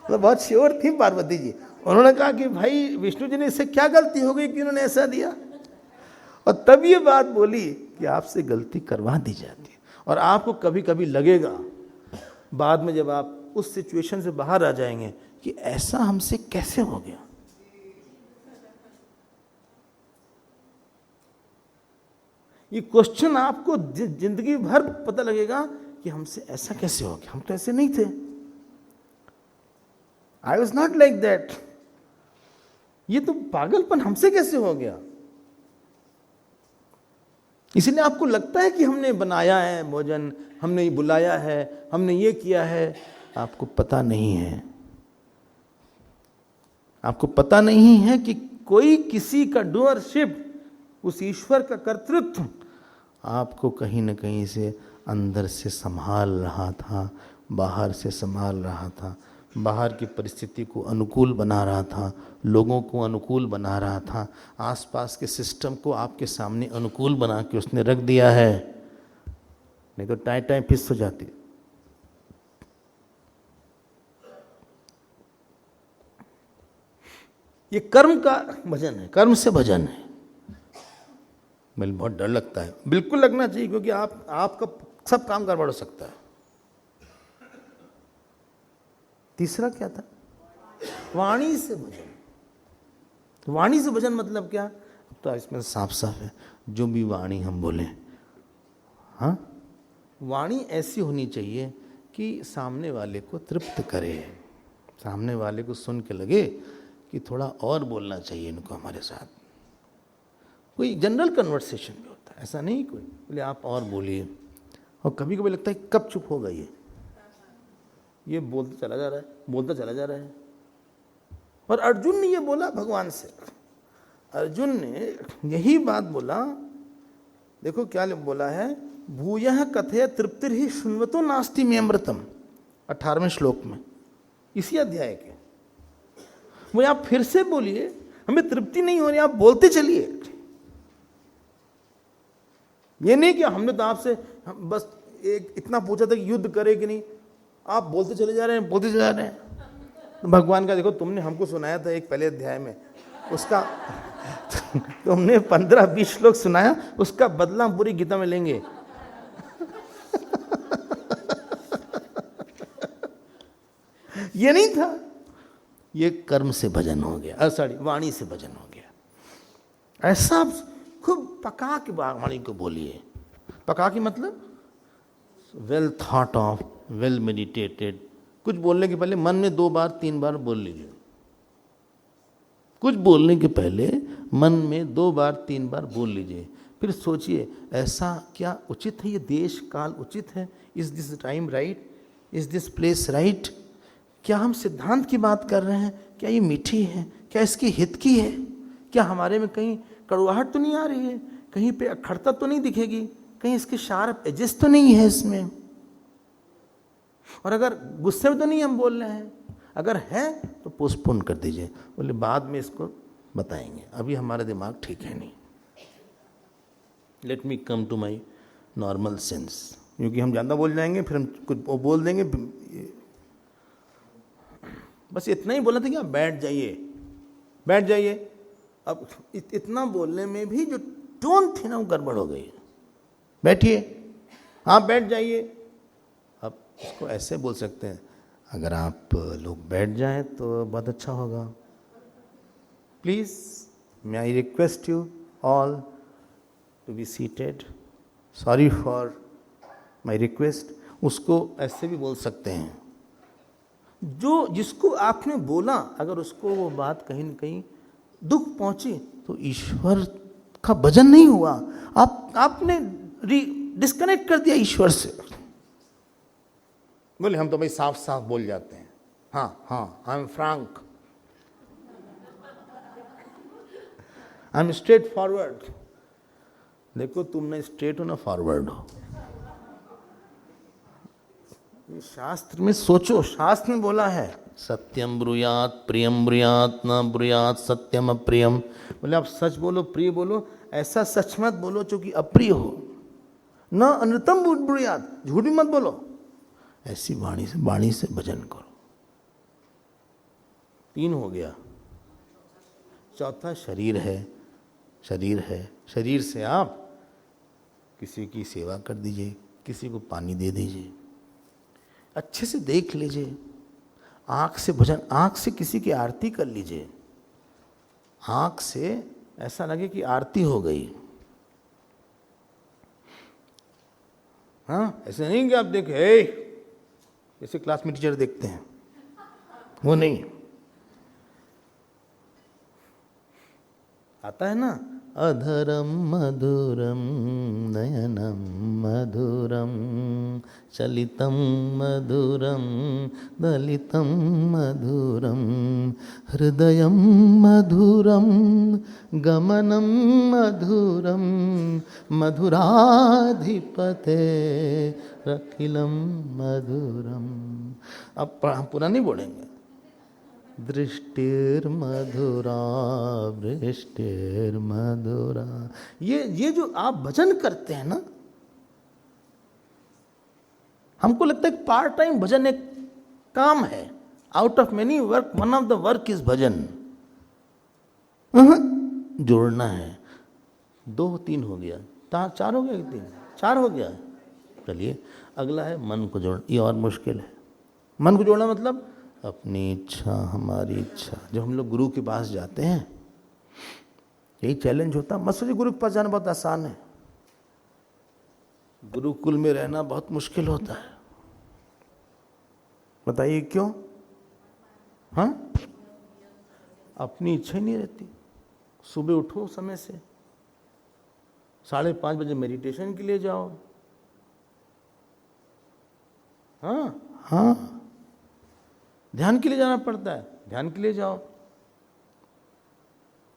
मतलब बहुत श्योर थी पार्वती जी। उन्होंने कहा कि भाई विष्णु जी ने इससे क्या गलती हो गई कि उन्होंने ऐसा दिया। और तब ये बात बोली कि आपसे गलती करवा दी जाती है। और आपको कभी कभी लगेगा बाद में, जब आप उस सिचुएशन से बाहर आ जाएंगे, कि ऐसा हमसे कैसे हो गया। ये क्वेश्चन आपको जिंदगी भर पता लगेगा कि हमसे ऐसा कैसे हो गया, हम तो ऐसे नहीं थे, I was not like that, ये तो पागलपन हमसे कैसे हो गया। इसलिए आपको लगता है कि हमने बनाया है भोजन, हमने बुलाया है, हमने ये किया है, आपको पता नहीं है। आपको पता नहीं है कि कोई किसी का डूअरशिप, उस ईश्वर का कर्तृत्व आपको कहीं न कहीं से अंदर से संभाल रहा था, बाहर से संभाल रहा था, बाहर की परिस्थिति को अनुकूल बना रहा था, लोगों को अनुकूल बना रहा था, आसपास के सिस्टम को आपके सामने अनुकूल बना के उसने रख दिया है, नहीं तो टाई टाई फिस हो जाती। ये कर्म का भजन है, कर्म से भजन है। मुझे बहुत डर लगता है, बिल्कुल लगना चाहिए, क्योंकि आपका सब काम गड़बड़ हो सकता है। तीसरा क्या था? वाणी से भजन। वाणी से भजन मतलब क्या? तो इसमें साफ साफ है, जो भी वाणी हम बोलें, हाँ, वाणी ऐसी होनी चाहिए कि सामने वाले को तृप्त करे, सामने वाले को सुन के लगे कि थोड़ा और बोलना चाहिए इनको हमारे साथ। कोई जनरल कन्वर्सेशन में होता है, ऐसा नहीं कोई बोले आप और बोलिए। और कभी कभी लगता है कब चुप होगा ये बोलता चला जा रहा है, बोलता चला जा रहा है। और अर्जुन ने ये बोला भगवान से, अर्जुन ने यही बात बोला, देखो क्या बोला है, भूयः कथय तृप्तिर्हि शृण्वतो नास्ति मे अमृतम, 18वें श्लोक में, इसी अध्याय के। वो आप फिर से बोलिए, हमें तृप्ति नहीं हो रही, आप बोलते चलिए। ये नहीं कि हमने तो आपसे बस एक इतना पूछा था कि युद्ध करे कि नहीं, आप बोलते चले जा रहे हैं, बोलते चले जा रहे हैं। तो भगवान का देखो, तुमने हमको सुनाया था एक पहले अध्याय में, उसका तुमने 15-20 श्लोक सुनाया, उसका बदला पूरी गीता में लेंगे। ये नहीं था, ये कर्म से भजन हो गया, सॉरी वाणी से भजन हो गया। ऐसा खूब पका के वाणी को बोलिए। पका के मतलब well thought of, well meditated. कुछ बोलने के पहले मन में 2 बार 3 बार बोल लीजिए। कुछ बोलने के पहले मन में 2 बार 3 बार बोल लीजिए, फिर सोचिए ऐसा क्या उचित है, ये देश काल उचित है, is this time right, is this place right, क्या हम सिद्धांत की बात कर रहे हैं, क्या ये मीठी है, क्या इसकी हित की है, क्या हमारे में कहीं कड़वाहट तो नहीं आ रही है, कहीं पे अखड़ता तो नहीं दिखेगी, कहीं इसके शार्प एजेस तो नहीं है इसमें, और अगर गुस्से में तो नहीं हम बोल रहे हैं, अगर है तो पोस्टपोन कर दीजिए, बोले बाद में इसको बताएंगे, अभी हमारा दिमाग ठीक है नहीं। Let me come to my normal sense, क्योंकि हम ज़्यादा बोल जाएंगे, फिर हम कुछ बोल देंगे। बस इतना ही बोला था कि आप बैठ जाइए, बैठ जाइए। अब इतना बोलने में भी जो टोन थी ना, वो गड़बड़ हो गई। बैठिए, आप बैठ जाइए। अब इसको ऐसे बोल सकते हैं, अगर आप लोग बैठ जाएं तो बहुत अच्छा होगा। Please may I request you all to be seated, sorry for my request. उसको ऐसे भी बोल सकते हैं। जो जिसको आपने बोला, अगर उसको वो बात कहीं न कहीं दुख पहुंचे तो ईश्वर का भजन नहीं हुआ, आपने डिस्कनेक्ट कर दिया ईश्वर से। बोले हम तो भाई साफ साफ बोल जाते हैं, हाँ I am Frank, I am straight forward. देखो तुम ना स्ट्रेट हो ना फॉरवर्ड हो। शास्त्र में सोचो, शास्त्र में बोला है सत्यम ब्रूयात प्रियम ब्रूयात न ब्रूयात सत्यम अप्रियम। बोले आप सच बोलो, प्रिय बोलो, ऐसा सच मत बोलो जो कि अप्रिय हो। न अनृतम ब्रूयात, झूठ भी मत बोलो, ऐसी वाणी से भजन करो। 3 हो गया। चौथा शरीर है, शरीर से आप किसी की सेवा कर दीजिए, किसी को पानी दे दीजिए, अच्छे से देख लीजिए, आँख से भजन, आँख से किसी की आरती कर लीजिए, आँख से ऐसा लगे कि आरती हो गई। हाँ, ऐसे नहीं कि आप देखे जैसे क्लास में टीचर देखते हैं, वो नहीं। आता है ना, अधरम मधुरम नयनम मधुरम चलितम मधुरम दलितम मधुरम हृदयम मधुरम गमनम मधुरम मधुराधिपते रखिलम मधुरम। अब पूरा नहीं बोलेंगे। दृष्टिर्मधुरा वृष्टिर्मधुरा। ये जो आप भजन करते हैं ना, हमको लगता है पार्ट टाइम भजन एक काम है। Out of many work one of the work is bhajan. जोड़ना है। 2 3 हो गया, 4 हो गया, 3 4 हो गया। चलिए अगला है मन को जोड़ना। ये और मुश्किल है। मन को जोड़ना मतलब अपनी इच्छा, हमारी इच्छा। जब हम लोग गुरु के पास जाते हैं, यही चैलेंज होता। मत सोचिए गुरु के पास जाना बहुत आसान है, गुरुकुल में रहना बहुत मुश्किल होता है। बताइए क्यों? हाँ, अपनी इच्छा ही नहीं रहती। सुबह उठो समय से, 5:30 बजे मेडिटेशन के लिए जाओ। हाँ, ध्यान के लिए जाना पड़ता है, ध्यान के लिए जाओ।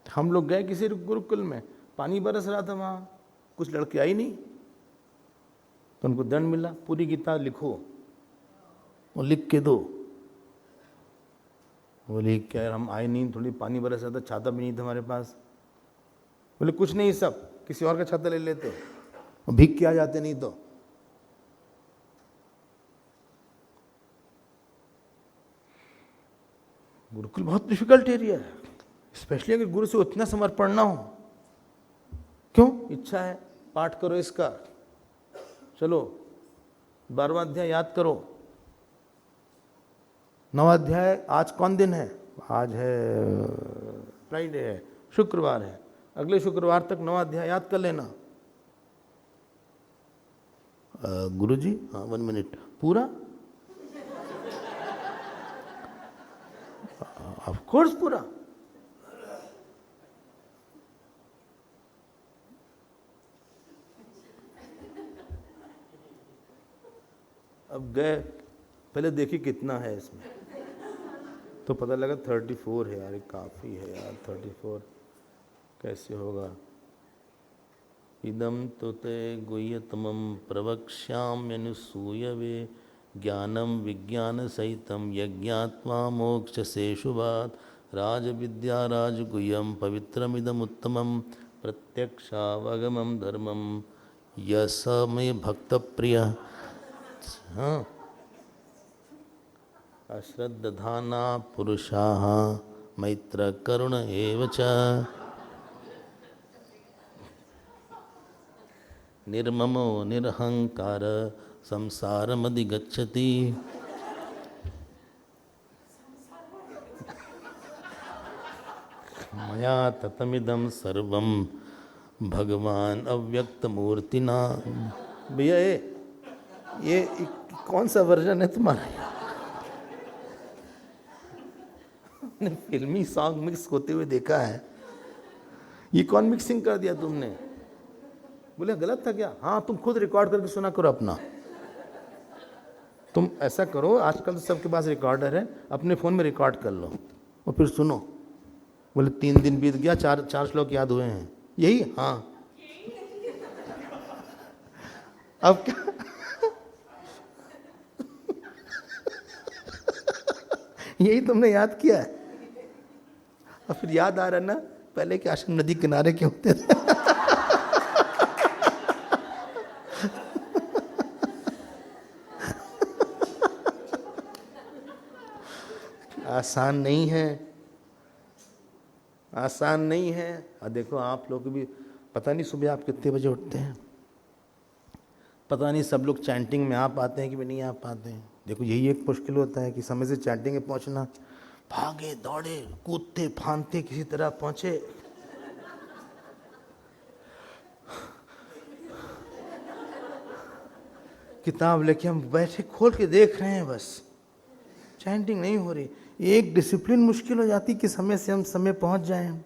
हम लोग गए किसी गुरुकुल में, पानी बरस रहा था वहां, कुछ लड़के आई नहीं, तो उनको दंड मिला, पूरी गीता लिखो और लिख के दो। बोले क्या हम आए नहीं, थोड़ी पानी बरस रहा था, छाता भी नहीं था हमारे पास। बोले कुछ नहीं, सब किसी और का छाता ले लेते और भीग के आ जाते, नहीं तो। गुरुकुल बहुत डिफिकल्ट एरिया है, स्पेशली अगर गुरु से उतना समर्पण ना हो। क्यों? इच्छा है, पाठ करो इसका, चलो 12वां अध्याय याद करो, 9वां अध्याय। आज कौन दिन है? आज है फ्राइडे है, शुक्रवार है, अगले शुक्रवार तक 9वां अध्याय याद कर लेना। गुरुजी हाँ 1 मिनट, पूरा? ऑफ कोर्स पूरा। अब गए, पहले देखिए कितना है इसमें, तो पता लगा 34 है। यार काफ़ी है यार, 34 कैसे होगा? इदम तो ते गुह्यतमं प्रवक्ष्याम्यनुसूयवे ज्ञानम विज्ञान सहितम यज्ञात्मा मोक्षसे शुभात् राजविद्या राजगुह्यम पवित्रमिदमुत्तमं प्रत्यक्षावगमं धर्मं यस मे भक्तप्रिय। हाँ, अश्रद्धाना पुरुषाः मैत्र करुण एव च निर्ममो निरहंकार संसारमधिगच्छति। मया ततमिदं सर्वं भगवान अव्यक्त मूर्तिना। भैया ये कौन सा वर्जन है तुम्हारा? मैंने फिल्मी सॉन्ग मिक्स होते हुए देखा है, ये कौन मिक्सिंग कर दिया तुमने? बोले गलत था क्या? हाँ, तुम खुद रिकॉर्ड करके सुना करो अपना। तुम ऐसा करो, आजकल तो सबके पास रिकॉर्डर है, अपने फ़ोन में रिकॉर्ड कर लो और फिर सुनो। बोले 3 दिन बीत गया, 4 श्लोक याद हुए हैं। यही? हाँ। अब क्या? यही तुमने याद किया है? और फिर याद आ रहा है ना, पहले के आश्रम नदी किनारे के होते थे। आसान नहीं है, आसान नहीं है। और देखो आप लोग भी, पता नहीं सुबह आप कितने बजे उठते हैं, पता नहीं सब लोग चैंटिंग में आ पाते हैं कि नहीं आ पाते हैं। देखो यही एक मुश्किल होता है कि समय से चैंटिंग में पहुंचना। भागे दौड़े कूदते फांदते किसी तरह पहुंचे। किताब लेके हम बैठे खोल के देख रहे हैं, बस चैंटिंग नहीं हो रही। एक डिसिप्लिन मुश्किल हो जाती कि समय से हम समय पहुंच जाएं।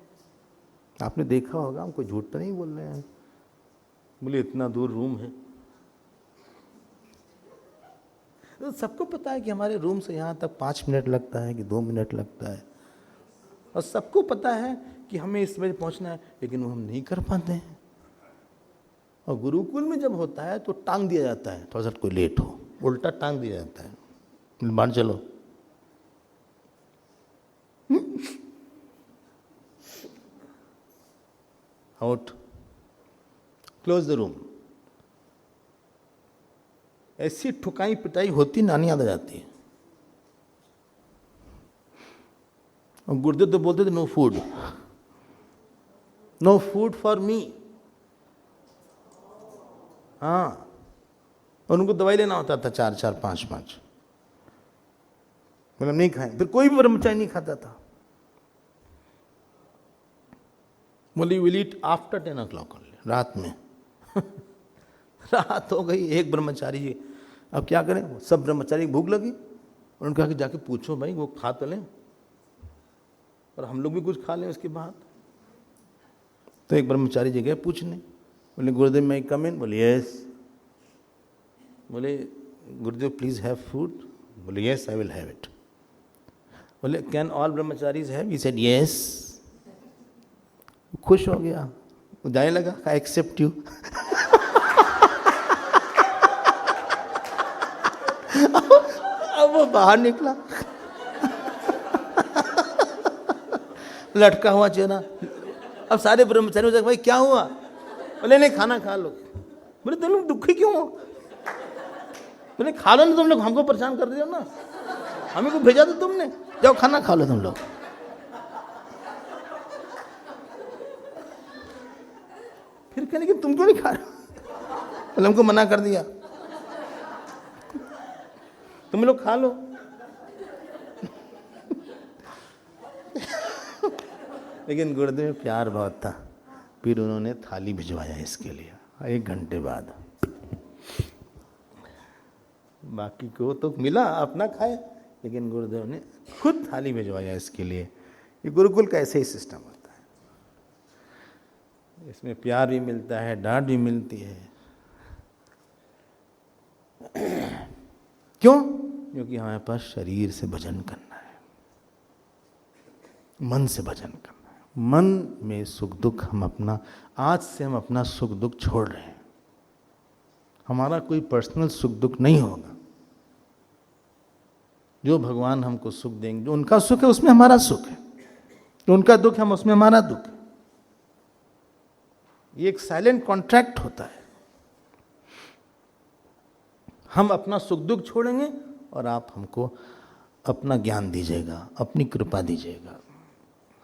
आपने देखा होगा, हम कोई झूठ तो नहीं बोल रहे हैं। बोले इतना दूर रूम है, तो सबको पता है कि हमारे रूम से यहाँ तक 5 मिनट लगता है कि 2 मिनट लगता है, और सबको पता है कि हमें इस बजे पहुँचना है, लेकिन वो हम नहीं कर पाते हैं। और गुरुकुल में जब होता है तो टांग दिया जाता है, थोड़ा सा कोई लेट हो, उल्टा टांग दिया जाता है, बाहर चलो। Out, close the room. ऐसी ठुकाई पिटाई होती, नानी याद आ जाती है। और गुरुदेव तो बोलते थे no food, no food for me. हाँ, और उनको दवाई लेना होता था 4-4, 5-5, मतलब नहीं खाए। फिर कोई भी ब्रह्मचारी नहीं खाता था। बोली विल ईट आफ्टर 10 o'clock रात में। रात हो गई, एक ब्रह्मचारी जी, अब क्या करें, सब ब्रह्मचारी की भूख लगी। उन्होंने कहा कि जाके पूछो भाई, वो खा तो लें और हम लोग भी कुछ खा लें उसके बाद। तो एक ब्रह्मचारी जी गए पूछने, बोले गुरुदेव मैं कम इन? बोले यस। बोले गुरुदेव प्लीज हैव फूड? बोले yes I will have it. बोले can all brahmacharis have? He said yes. खुश हो गया, वो जाने लगा, आई एक्सेप्ट यू। अब वो बाहर निकला, लटका हुआ चेहरा। अब सारे ब्रह्मचारी भाई क्या हुआ? बोले नहीं खाना खा लो। बोले तुम लोग दुखी क्यों हो? बोले खा लो ना, तुम लोग हमको परेशान कर रहे हो ना, हमें को भेजा तो तुमने, जाओ खाना खा लो तुम लोग। फिर कहने कि तुम क्यों नहीं खा रहे? बोले हमको मना कर दिया, तुम लोग खा लो। लेकिन गुरुदेव में प्यार बहुत था, फिर उन्होंने थाली भिजवाया इसके लिए 1 घंटे बाद। बाकी को तो मिला अपना खाए, लेकिन गुरुदेव ने खुद थाली भिजवाया इसके लिए। ये गुरुकुल का ऐसे ही सिस्टम होता है, इसमें प्यार भी मिलता है, डांट भी मिलती है। क्यों? क्योंकि हमारे पास शरीर से भजन करना है, मन से भजन करना है। मन में सुख दुख हम अपना, आज से हम अपना सुख दुख छोड़ रहे हैं। हमारा कोई पर्सनल सुख दुख नहीं होगा। जो भगवान हमको सुख देंगे, जो उनका सुख है उसमें हमारा सुख है, जो उनका दुख है उसमें हमारा दुख है। ये एक साइलेंट कॉन्ट्रैक्ट होता है। हम अपना सुख दुख छोड़ेंगे और आप हमको अपना ज्ञान दीजिएगा, अपनी कृपा दीजिएगा।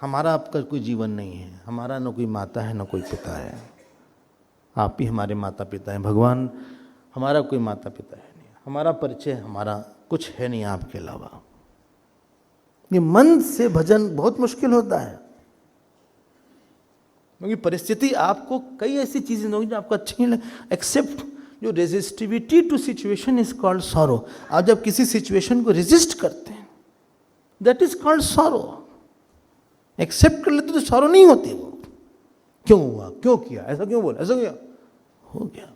हमारा आपका कोई जीवन नहीं है, हमारा न कोई माता है न कोई पिता है, आप ही हमारे माता पिता हैं। भगवान हमारा कोई माता पिता है नहीं, हमारा परिचय, हमारा कुछ है नहीं आपके अलावा। ये मन से भजन बहुत मुश्किल होता है, क्योंकि परिस्थिति आपको कई ऐसी चीजें होंगी जो आपको अच्छी नहीं लगे। एक्सेप्ट जो resistivity to situation is called sorrow. आप जब किसी सिचुएशन को रेजिस्ट करते हैं, that is called sorrow. Accept कर लेते तो सॉरो नहीं होती वो, क्यों हुआ, क्यों किया, ऐसा क्यों बोला, ऐसा क्या हो गया,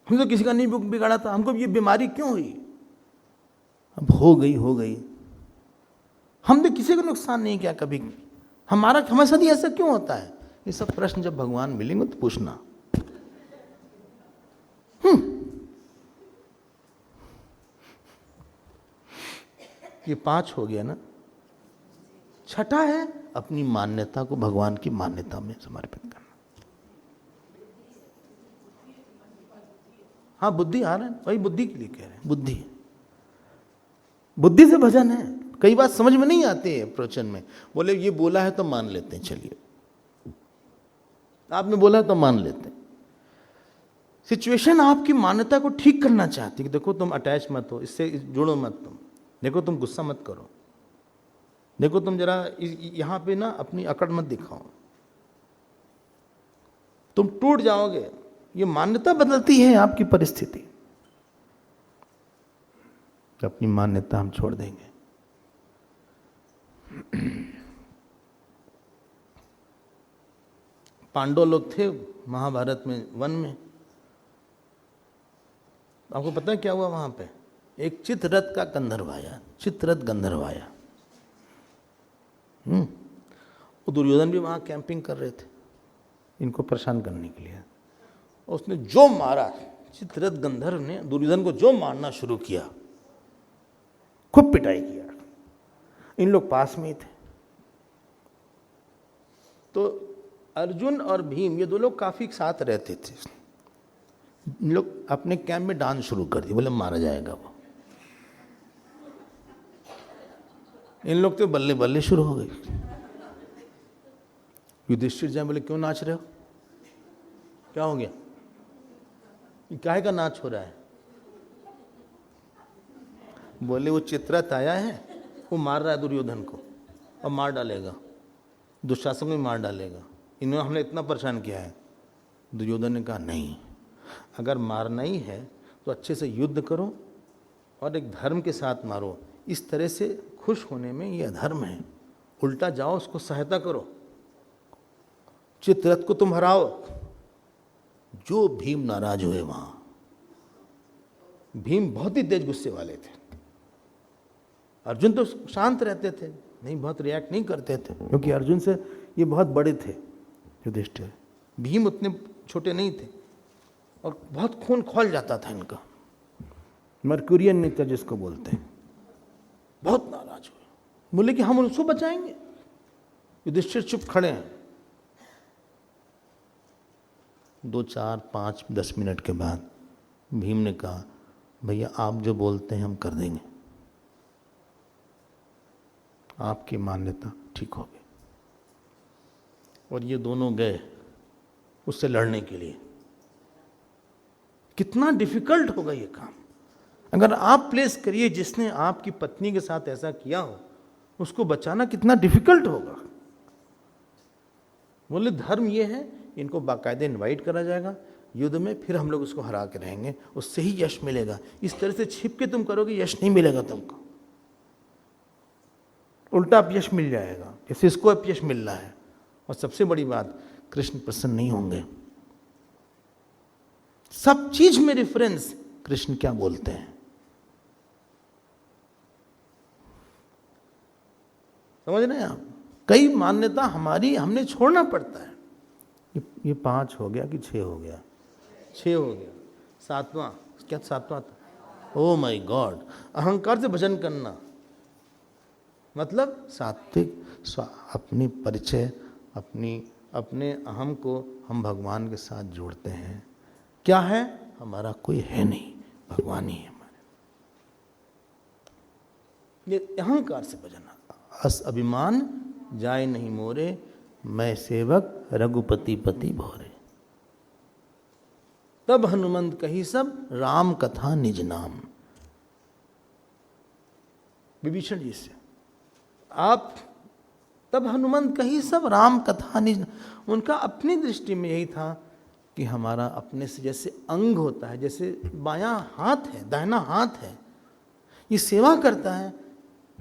हम तो किसी का नहीं बिगाड़ा था, हमको ये बीमारी क्यों हुई, अब हो गई। हमने किसी को नुकसान नहीं किया कभी, हमारे साथ ऐसा क्यों होता है। ये सब प्रश्न जब भगवान मिलेंगे तो पूछना। ये 5 हो गया ना। छठा है अपनी मान्यता को भगवान की मान्यता में समर्पित करना। हाँ, बुद्धि आ रहा है, वही बुद्धि के लिए कह रहे हैं, बुद्धि से भजन है। कई बात समझ में नहीं आती है प्रवचन में, बोले ये बोला है तो मान लेते हैं, चलिए आपने बोला है तो मान लेते हैं। सिचुएशन आपकी मान्यता को ठीक करना चाहती है कि देखो तुम अटैच मत हो, इससे जुड़ो मत, तुम देखो तुम गुस्सा मत करो, देखो तुम जरा यहां पे ना अपनी अकड़ मत दिखाओ, तुम टूट जाओगे। ये मान्यता बदलती है आपकी परिस्थिति। अपनी मान्यता हम छोड़ देंगे। पांडव लोग थे महाभारत में, वन में। आपको पता है क्या हुआ वहां पे? एक चित्ररथ का गंधर्व आया, चित्ररथ गंधर्व आया। वो दुर्योधन भी वहां कैंपिंग कर रहे थे इनको परेशान करने के लिए। उसने जो मारा, चित्ररथ गंधर्व ने दुर्योधन को जो मारना शुरू किया, खूब पिटाई किया। इन लोग पास में ही थे। तो अर्जुन और भीम ये दो लोग काफी साथ रहते थे। इन लोग अपने कैंप में डांस शुरू कर दिए, बोले मारा जाएगा वो। इन लोग तो बल्ले बल्ले शुरू हो गए। युधिष्ठिर जाए, बोले क्यों नाच रहे हो, क्या हो गया, काहे का नाच हो रहा है? बोले वो चित्ररथ आया है, वो मार रहा है दुर्योधन को और मार डालेगा, दुशासन को मार डालेगा, इन्होंने हमने इतना परेशान किया है। दुर्योधन ने कहा नहीं, अगर मारना ही है तो अच्छे से युद्ध करो और एक धर्म के साथ मारो। इस तरह से खुश होने में यह अधर्म है, उल्टा जाओ उसको सहायता करो, चित्ररथ को तुम हराओ। जो भीम नाराज हुए वहां। भीम बहुत ही तेज गुस्से वाले थे, अर्जुन तो शांत रहते थे, नहीं बहुत रिएक्ट नहीं करते थे, क्योंकि अर्जुन से ये बहुत बड़े थे युधिष्ठिर। भीम उतने छोटे नहीं थे और बहुत खून खौल जाता था इनका, मर्क्यूरियन नेचर जिसको बोलते हैं। बहुत नाराज हुए, बोले कि हम उसको बचाएंगे। युधिष्ठिर चुप खड़े हैं। 2, 4, 5, 10 मिनट के बाद भीम ने कहा, भैया आप जो बोलते हैं हम कर देंगे, आपकी मान्यता ठीक हो गई। और ये दोनों गए उससे लड़ने के लिए। कितना डिफिकल्ट होगा ये काम। अगर आप प्लेस करिए जिसने आपकी पत्नी के साथ ऐसा किया हो, उसको बचाना कितना डिफिकल्ट होगा। बोले धर्म ये है, इनको बाकायदे इनवाइट करा जाएगा युद्ध में, फिर हम लोग उसको हरा के रहेंगे, उससे ही यश मिलेगा। इस तरह से छिप के तुम करोगे, यश नहीं मिलेगा तुमको, उल्टा अपयश मिल जाएगा, जैसे इसको अपयश मिल रहा है। और सबसे बड़ी बात, कृष्ण प्रसन्न नहीं होंगे। सब चीज में रेफरेंस कृष्ण क्या बोलते हैं, समझ रहे हैं आप? कई मान्यता हमारी हमने छोड़ना पड़ता है। ये 5 हो गया कि 6 हो गया? 6 हो गया। 7वां क्या? 7वां था, ओ माय गॉड, अहंकार से भजन करना। मतलब सात्विक अपनी परिचय, अपने अहम को हम भगवान के साथ जोड़ते हैं। क्या है? हमारा कोई है नहीं, भगवान ही है हमारे। ये अहंकार से भजन। अस अभिमान जाए नहीं मोरे, मैं सेवक रघुपति पति भोरे। तब हनुमंत कही सब, राम कथा निज नाम। विभीषण जी से आप, तब हनुमंत कही सब, राम कथा निज। उनका अपनी दृष्टि में यही था कि हमारा अपने से जैसे अंग होता है, जैसे बायां हाथ है, दाहिना हाथ है, ये सेवा करता है,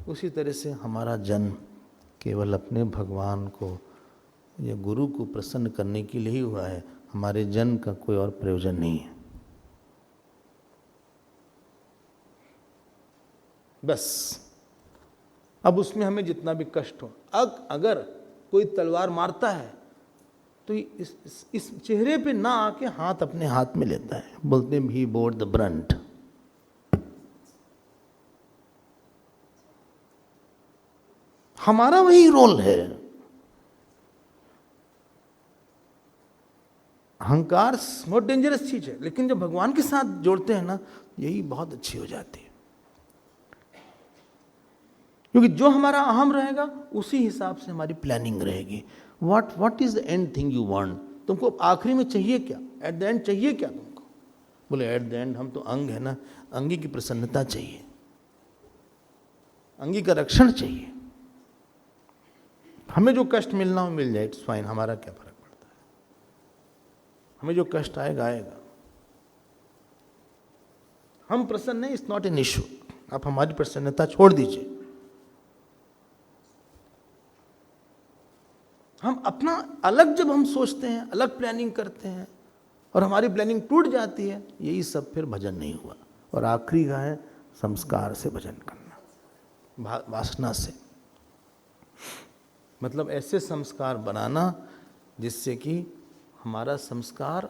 उसी तरह से हमारा जन्म केवल अपने भगवान को ये गुरु को प्रसन्न करने के लिए ही हुआ है, हमारे जन्म का कोई और प्रयोजन नहीं है। बस अब उसमें हमें जितना भी कष्ट हो, अगर कोई तलवार मारता है तो इस चेहरे पे ना आके हाथ अपने हाथ में लेता है, बोलते हैं ही बोर द ब्रंट। हमारा वही रोल है। अहंकार बहुत डेंजरस चीज है, लेकिन जब भगवान के साथ जोड़ते हैं ना, यही बहुत अच्छी हो जाती है। क्योंकि जो हमारा अहम रहेगा उसी हिसाब से हमारी प्लानिंग रहेगी। What is the end thing you want, तुमको आखिरी में चाहिए क्या, एट द एंड चाहिए क्या तुमको? बोले एट द एंड हम तो अंग है ना, अंगी की प्रसन्नता चाहिए, अंगी का रक्षण चाहिए। हमें जो कष्ट मिलना हो मिल जाए, इट्स फाइन, हमारा क्या फर्क पड़ता है। हमें जो कष्ट आएगा आएगा, हम प्रसन्न हैं, इट्स नॉट एन इशू। आप हमारी प्रसन्नता छोड़ दीजिए। हम अपना अलग जब हम सोचते हैं, अलग प्लानिंग करते हैं और हमारी प्लानिंग टूट जाती है, यही सब फिर भजन नहीं हुआ। और आखिरी का है संस्कार से भजन करना, वासना से, मतलब ऐसे संस्कार बनाना जिससे कि हमारा संस्कार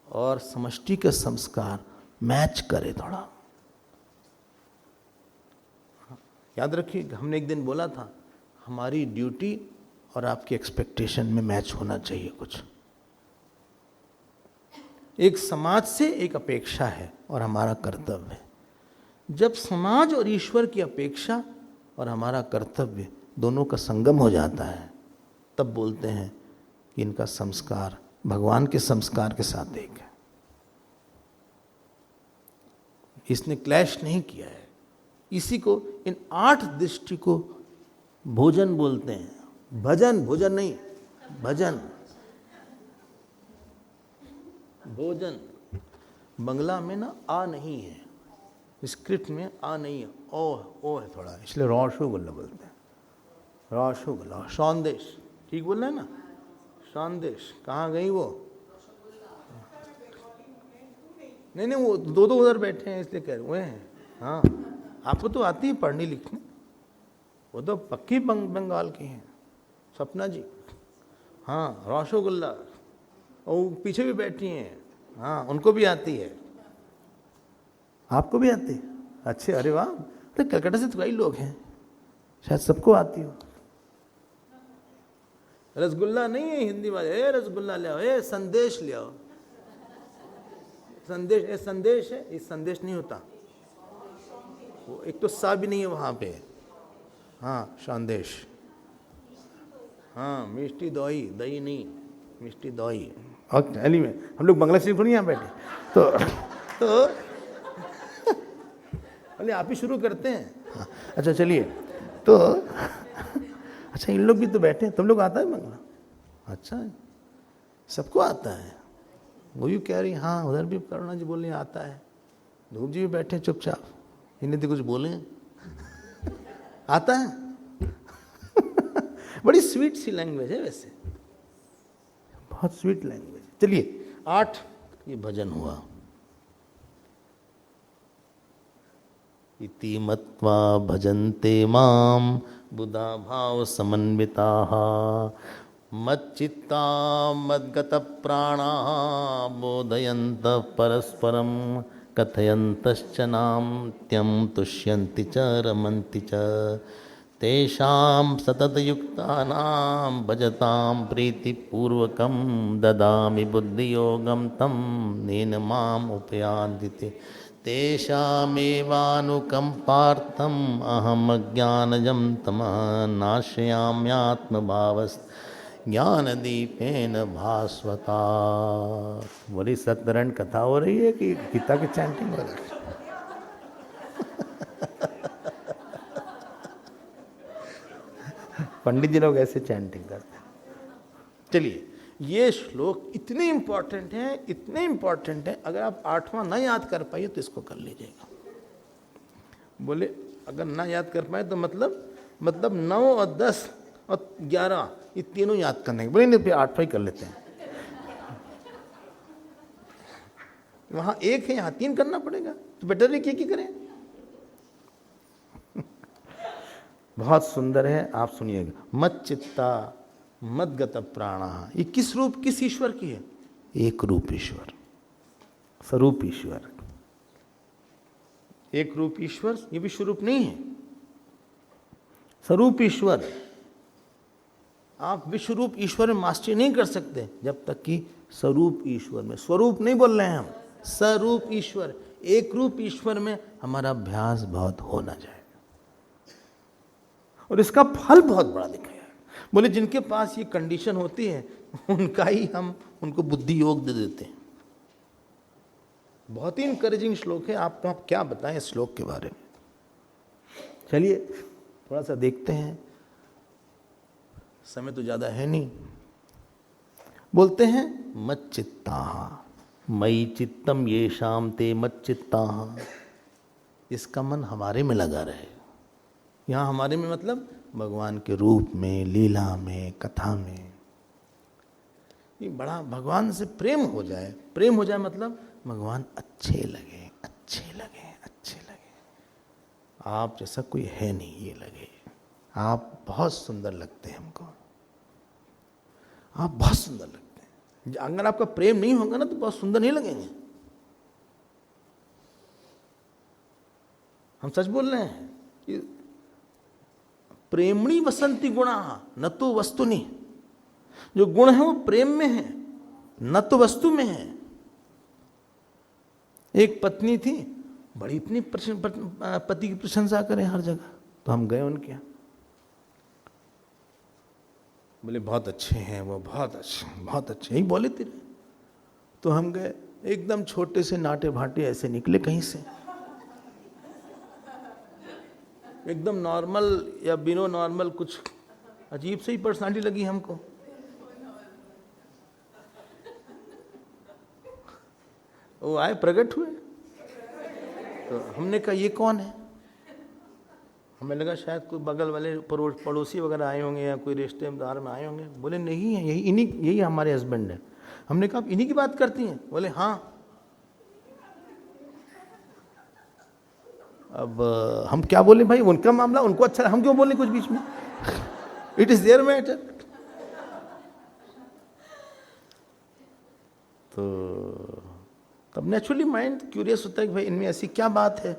और समष्टि के संस्कार मैच करे थोड़ा। याद रखिए, हमने एक दिन बोला था हमारी ड्यूटी और आपकी एक्सपेक्टेशन में मैच होना चाहिए कुछ। एक समाज से एक अपेक्षा है और हमारा कर्तव्य है। जब समाज और ईश्वर की अपेक्षा और हमारा कर्तव्य दोनों का संगम हो जाता है, तब बोलते हैं कि इनका संस्कार भगवान के संस्कार के साथ एक है। इसने क्लैश नहीं किया है। इसी को, इन 8 दृष्टि को भोजन बोलते हैं। भजन, भोजन नहीं, भजन, भोजन। बंगला में ना आ नहीं है, स्क्रिप्ट में आ नहीं है, ओ है थोड़ा, इसलिए रसगुल्ला बोलते हैं। रसगुल्ला, संदेश, ठीक बोल रहे हैं ना, संदेश। कहाँ गई वो? नहीं, वो दो उधर बैठे हैं इसलिए कह रहे हैं। हाँ, आपको तो आती है पढ़नी लिखनी, वो तो पक्की बंगाल की हैं, सपना जी। हाँ, रसगुल्ला, और पीछे भी बैठी हैं, हाँ, उनको भी आती है। आपको भी आती है? अच्छे, अरे वाह। तो कलकत्ता से तो कई लोग हैं, शायद सबको आती हो। रसगुल्ला नहीं है हिंदी में, ए रसगुल्ला ले आओ, ए संदेश ले आओ। संदेश, ए संदेश है, ये संदेश नहीं होता वो, एक तो सा भी नहीं है वहाँ पे। हाँ, संदेश। हाँ, मिष्टी दही, दही नहीं, मिष्टी दही। और एनीवे, हम लोग बांग्ला सीख नहीं यहाँ बैठे, तो अरे आप ही शुरू करते हैं। हाँ, अच्छा चलिए, तो अच्छा इन लोग भी तो बैठे हैं, तुम लोग आता है बांग्ला? अच्छा, सबको आता है। वो भी कह रही, हाँ उधर भी करुणा जी बोल रही आता है। धूप जी भी बैठे चुपचाप, इन्हें तो कुछ बोले आता है। बड़ी स्वीट सी लैंग्वेज है वैसे, बहुत स्वीट लैंग्वेज। चलिए 8 ये भजन हुआ। इति मत्वा भजन्ते माम बुधा भाव समन्विताः मच्चित्ता मद्गत प्राणा बोधयन्त परस्परम कथयन्तश्च नामत्यं तुष्यन्ति च रमन्ति च तेषां सततयुक्तानां भजतां प्रीतिपूर्वकं ददामि बुद्धियोगं तं येन माम् उपयान्ति ते तेषामेवानुकम्पार्थम् अहमज्ञानजं तमः नाशयाम्यात्मभावस् ज्ञानदीपेन भास्वता। बड़ी सत्यनारायण कथा हो रही है कि गीता की चैंटिंग हो रही है? पंडित जी लोग ऐसे चैंटिंग करते हैं। चलिए, ये श्लोक इतने इंपॉर्टेंट हैं, इतने इंपॉर्टेंट हैं, अगर आप 8वां ना याद कर पाइए तो इसको कर लीजिएगा। बोले अगर ना याद कर पाए तो मतलब 9 और 10 और 11 ये तीनों याद करने बोले, नहीं फिर 8 कर लेते हैं। वहां 1 है, यहां 3 करना पड़ेगा, तो बेटर है कि करें। बहुत सुंदर है, आप सुनिएगा। मत चित्ता मत गत प्राणा, ये किस रूप, किस ईश्वर की है? एक रूप ईश्वर, स्वरूप ईश्वर। एक रूप ईश्वर, ये विश्व रूप नहीं है, स्वरूप ईश्वर। आप विश्व रूप ईश्वर में मास्टरी नहीं कर सकते जब तक कि स्वरूप ईश्वर में, स्वरूप नहीं बोल रहे हैं हम, स्वरूप ईश्वर, एक रूप ईश्वर में हमारा अभ्यास बहुत होना चाहिए। और इसका फल बहुत बड़ा दिखाया है। बोले जिनके पास ये कंडीशन होती है उनका ही हम उनको बुद्धि योग दे देते हैं। बहुत ही इंकरेजिंग श्लोक है, आपको आप क्या बताएं इस श्लोक के बारे में। चलिए थोड़ा सा देखते हैं, समय तो ज्यादा है नहीं। बोलते हैं मत चित्ता मई चित्तम ये शाम ते मत चित्ता, इसका मन हमारे में लगा रहे। यहाँ हमारे में मतलब भगवान के रूप में, लीला में, कथा में, ये बड़ा भगवान से प्रेम हो जाए। प्रेम हो जाए मतलब भगवान अच्छे लगे, अच्छे लगे, अच्छे लगे। आप जैसा कोई है नहीं ये लगे, आप बहुत सुंदर लगते हैं हमको, आप बहुत सुंदर लगते हैं। अगर आपका प्रेम नहीं होगा ना तो बहुत सुंदर नहीं लगेंगे। हम सच बोल रहे हैं कि प्रेमणी वसंती गुणा न तो वस्तुनि, जो गुण है वो प्रेम में है, न तो वस्तु में है। एक पत्नी थी, बड़ी इतनी पति की प्रशंसा करें हर जगह, तो हम गए उनके यहाँ, बोले बहुत अच्छे हैं वो, बहुत अच्छे, बहुत अच्छे, यही बोले थे। तो हम गए, एकदम छोटे से नाटे भाटे ऐसे निकले कहीं से, एकदम नॉर्मल या बिनो नॉर्मल, कुछ अजीब से ही पर्सनालिटी लगी हमको। वो आए, प्रकट हुए, तो हमने कहा ये कौन है। हमें लगा शायद कोई बगल वाले पड़ोसी वगैरह आए होंगे या कोई रिश्तेदार में आए होंगे। बोले नहीं है, यही हमारे हस्बैंड है। हमने कहा आप इन्हीं की बात करती हैं? बोले हाँ। अब हम क्या बोले भाई, उनका मामला, उनको अच्छा, हम क्यों बोले कुछ बीच में। It is their matter. तो तब नेचुरली माइंड क्यूरियस होता है कि भाई इनमें ऐसी क्या बात है,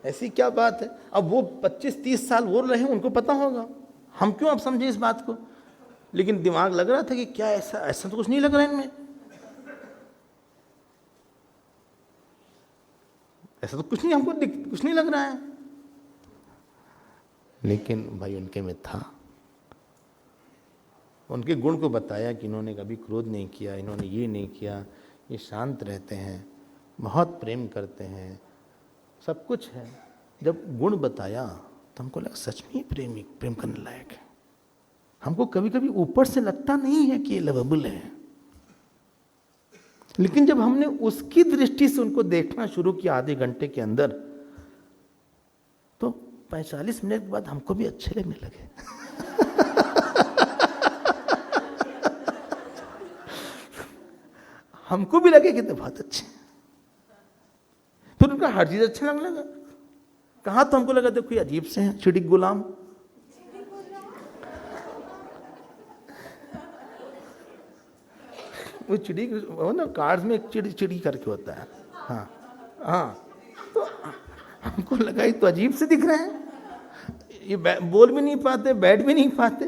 ऐसी क्या बात है। अब वो 25-30 साल वो रहे, उनको पता होगा, हम क्यों अब समझे इस बात को। लेकिन दिमाग लग रहा था कि क्या ऐसा तो कुछ नहीं लग रहा है इनमें, ऐसा तो कुछ नहीं, हमको कुछ नहीं लग रहा है। लेकिन भाई उनके में था। उनके गुण को बताया कि इन्होंने कभी क्रोध नहीं किया, इन्होंने ये नहीं किया, ये शांत रहते हैं, बहुत प्रेम करते हैं, सब कुछ है। जब गुण बताया तो हमको लगा सच में प्रेम करने लायक है। हमको कभी कभी ऊपर से लगता नहीं है कि ये लवेबल है, लेकिन जब हमने उसकी दृष्टि से उनको देखना शुरू किया आधे घंटे के अंदर, तो 45 मिनट के बाद हमको भी अच्छे लगने लगे। हमको भी लगे कि तो बहुत अच्छे। फिर उनका हर चीज अच्छा लगने लगा। कहा तो हमको लगा देखो अजीब से हैं, चिड़ी गुलाम। वो चिड़ी वो ना कार्ड्स में एक चिड़ी करके होता है। हाँ हाँ, तो हमको लगा ये तो अजीब से दिख रहे हैं, ये बोल भी नहीं पाते, बैठ भी नहीं पाते,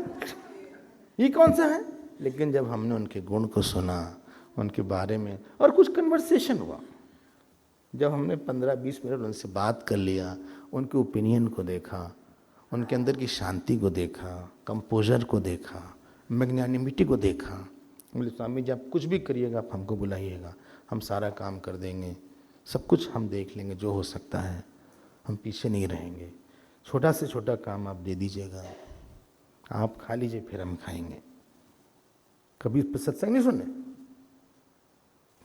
ये कौन सा है। लेकिन जब हमने उनके गुण को सुना, उनके बारे में, और कुछ कन्वर्सेशन हुआ, जब हमने 15-20 मिनट उनसे बात कर लिया, उनके ओपिनियन को देखा, उनके अंदर की शांति को देखा, कंपोजर को देखा, मैग्नानिमिटी को देखा। बोले स्वामी जी आप कुछ भी करिएगा, आप हमको बुलाइएगा, हम सारा काम कर देंगे, सब कुछ हम देख लेंगे, जो हो सकता है हम पीछे नहीं रहेंगे। छोटा से छोटा काम आप दे दीजिएगा, आप खा लीजिए, फिर हम खाएंगे। कभी सत्संग नहीं सुने।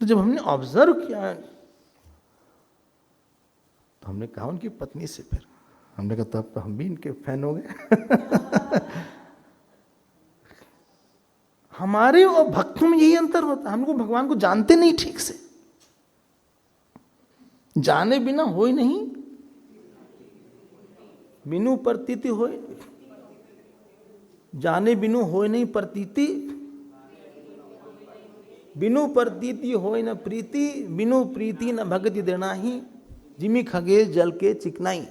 तो जब हमने ऑब्जर्व किया तो हमने कहा उनकी पत्नी से, फिर हमने कहा तो अब तो हम भी इनके फैन हो गए। हमारे और भक्तों में यही अंतर होता है, हम लोग भगवान को जानते नहीं ठीक से। जाने बिना होई नहीं, बिनु प्रतीति होए, जाने बिनु होए नहीं प्रतीति, बिनु प्रतीति होए न प्रीति, बिनु प्रीति न भगति देनाही, जिमी खगे जल के चिकनाई।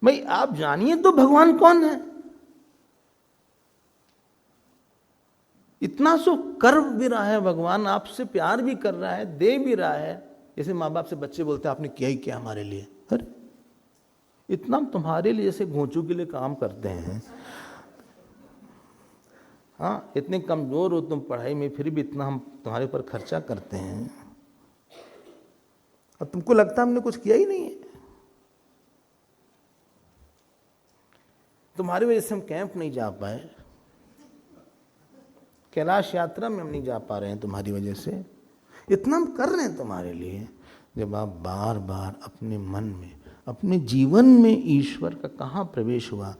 भाई आप जानिए तो भगवान कौन है। इतना सो कर भी रहा है भगवान, आपसे प्यार भी कर रहा है, दे भी रहा है। जैसे माँ बाप से बच्चे बोलते हैं आपने किया ही क्या हमारे लिए, अरे इतना तुम्हारे लिए जैसे घोंचू के लिए काम करते हैं। हाँ, इतने कमजोर हो तुम पढ़ाई में, फिर भी इतना हम तुम्हारे ऊपर खर्चा करते हैं और तुमको लगता हमने कुछ किया ही नहीं है। तुम्हारी वजह से हम कैंप नहीं जा पाए, कैलाश यात्रा में हम नहीं जा पा रहे हैं तुम्हारी वजह से। इतना हम कर रहे हैं तुम्हारे लिए। जब आप बार बार अपने मन में, अपने जीवन में ईश्वर का कहाँ प्रवेश हुआ,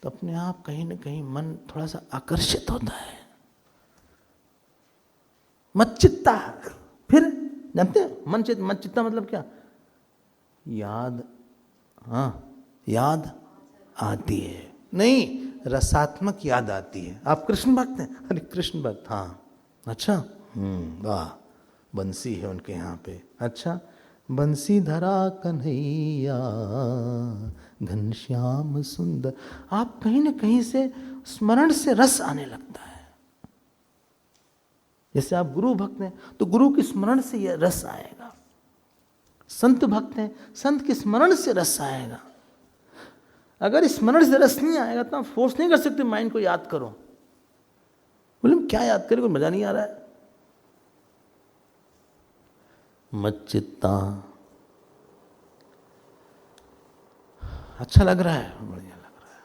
तो अपने आप कहीं ना कहीं मन थोड़ा सा आकर्षित होता है। मच्चित्ता, फिर जानते हैं मच्चित्ता मतलब क्या? याद, हाँ याद आती है, नहीं रसात्मक याद आती है। आप कृष्ण भक्त हैं? अरे कृष्ण भक्त, हाँ अच्छा, वाह, बंसी है उनके यहाँ पे, अच्छा, बंसी धरा कन्हैया घनश्याम सुंदर। आप कहीं ना कहीं से स्मरण से रस आने लगता है। जैसे आप गुरु भक्त हैं तो गुरु के स्मरण से यह रस आएगा। संत भक्त हैं, संत के स्मरण से रस आएगा। अगर स्मरण से रस नहीं आएगा तो आप फोर्स नहीं कर सकते माइंड को याद करो। बोले क्या याद करें, कोई मजा नहीं आ रहा है। मच्चित्ता, अच्छा लग रहा है, बढ़िया लग रहा है,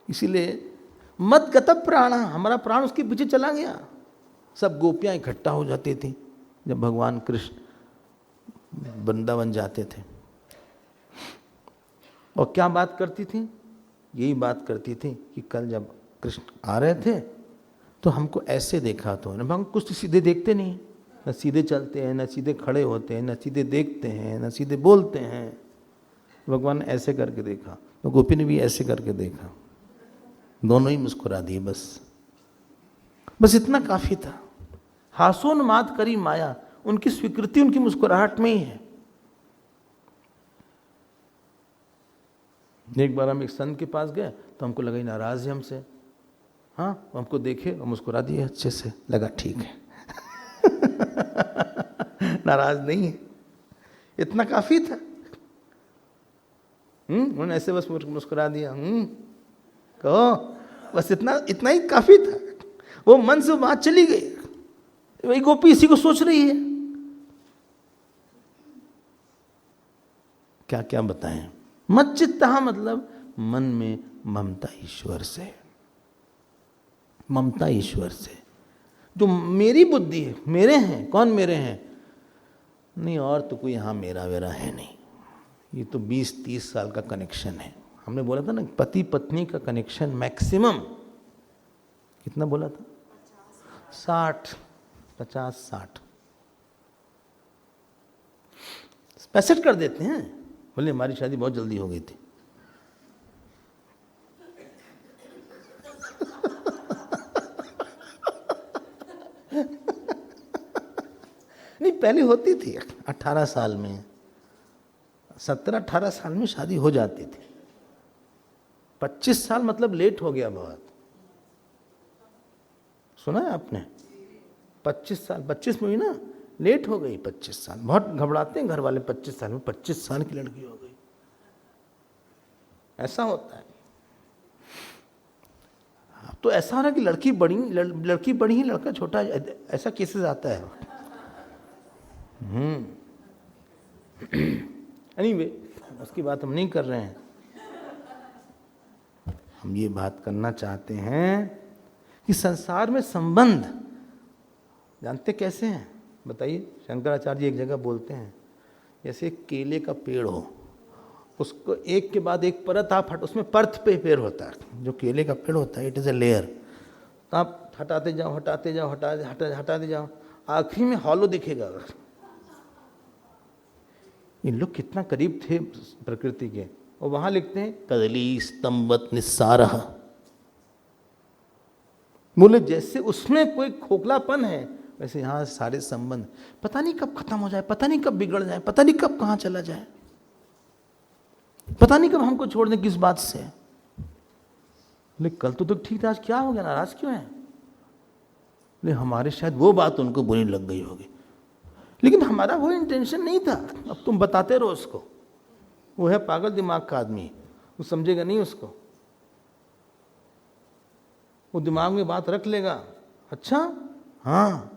इसीलिए मत गतः प्राण, हमारा प्राण उसके पीछे चला गया। सब गोपियां इकट्ठा हो जाती थी जब भगवान कृष्ण वृंदावन जाते थे, और क्या बात करती थी? यही बात करती थी कि कल जब कृष्ण आ रहे थे तो हमको ऐसे देखा, तो हम कुछ सीधे देखते नहीं, न सीधे चलते हैं, न सीधे खड़े होते हैं, न सीधे देखते हैं, न सीधे बोलते हैं। भगवान ने ऐसे करके देखा, तो गोपी ने भी ऐसे करके देखा, दोनों ही मुस्कुरा दिए। बस इतना काफी था। हासोन्माद करी माया, उनकी स्वीकृति उनकी मुस्कुराहट में ही है। एक बार हम एक संत के पास गए तो हमको लगा ही नाराज है हमसे, हाँ, हमको देखे और मुस्कुरा दिए अच्छे से, लगा ठीक है। नाराज नहीं है, इतना काफी था। उन्होंने ऐसे बस मुस्कुरा दिया, कहो, बस इतना ही काफी था। वो मन से बात चली गई। वही गोपी इसी को सोच रही है। क्या क्या बताएं? मच्चित्ता मतलब मन में ममता ईश्वर से, ममता ईश्वर से। जो मेरी बुद्धि है, मेरे हैं, कौन मेरे हैं? नहीं और तो कोई यहाँ मेरा वेरा है नहीं। ये तो 20-30 साल का कनेक्शन है। हमने बोला था ना, पति पत्नी का कनेक्शन मैक्सिमम कितना बोला था? 50-60 65 कर देते हैं। बोले हमारी शादी बहुत जल्दी हो गई थी। नहीं, पहले होती थी 18 साल में, 17-18 साल में शादी हो जाती थी। 25 साल मतलब लेट हो गया बहुत। सुना है आपने? 25 साल, 25 में हुई ना, लेट हो गई 25 साल। बहुत घबराते हैं घर वाले 25 साल में, 25 साल की लड़की हो गई। ऐसा होता है। तो ऐसा हो रहा है कि लड़की बड़ी ही लड़का छोटा, ऐसा केसेस आता है। एनीवे, उसकी बात हम नहीं कर रहे हैं। हम ये बात करना चाहते हैं कि संसार में संबंध जानते कैसे हैं? बताइए। शंकराचार्य जी एक जगह बोलते हैं जैसे केले का पेड़ हो, उसको एक के बाद एक परत आप उसमें परत पे पेड़ होता है। जो केले का पेड़ होता है, इट इज़ ए लेयर। तो आप हटाते जाओ हटाते जाओ हटाते जाओ, आखिरी में हॉलो दिखेगा। ये लोग कितना करीब थे प्रकृति के। और वहां लिखते हैं कदली स्तंभत निस्सारः, बोले जैसे उसमें कोई खोखलापन है वैसे यहाँ सारे संबंध पता नहीं कब खत्म हो जाए, पता नहीं कब बिगड़ जाए, पता नहीं कब कहाँ चला जाए, पता नहीं कब हमको छोड़ दें किस बात से। लेकिन कल तो ठीक था, आज क्या हो गया, नाराज क्यों है? लेकिन हमारे शायद वो बात उनको बुरी लग गई होगी, लेकिन हमारा वो इंटेंशन नहीं था। अब तुम बताते रहो उसको, वो है पागल दिमाग का आदमी, वो समझेगा नहीं उसको, वो दिमाग में बात रख लेगा, अच्छा हाँ,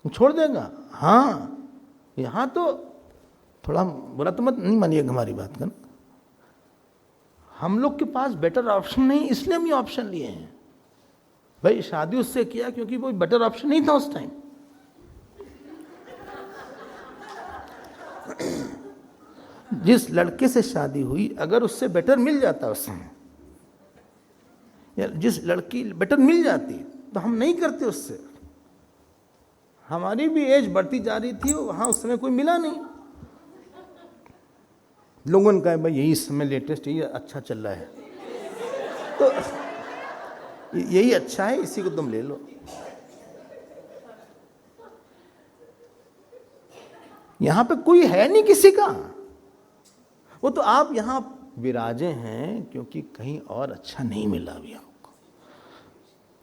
वो छोड़ देगा, हाँ यहाँ तो थोड़ा बुरा तो मत नहीं मानिएगा हमारी बात का ना। हम लोग के पास बेटर ऑप्शन नहीं, इसलिए हम ये ऑप्शन लिए हैं। भाई शादी उससे किया क्योंकि वो बेटर ऑप्शन नहीं था उस टाइम। जिस लड़के से शादी हुई, अगर उससे बेटर मिल जाता उस समय, या जिस लड़की बेटर मिल जाती, तो हम नहीं करते उससे। हमारी भी एज बढ़ती जा रही थी, वहां उस समय कोई मिला नहीं। लोगों ने कहा भाई यही समय लेटेस्ट, यही अच्छा चल रहा है, तो यही अच्छा है, इसी को तुम ले लो। यहां पे कोई है नहीं किसी का, वो तो आप यहां विराजे हैं क्योंकि कहीं और अच्छा नहीं मिला अभी आपको।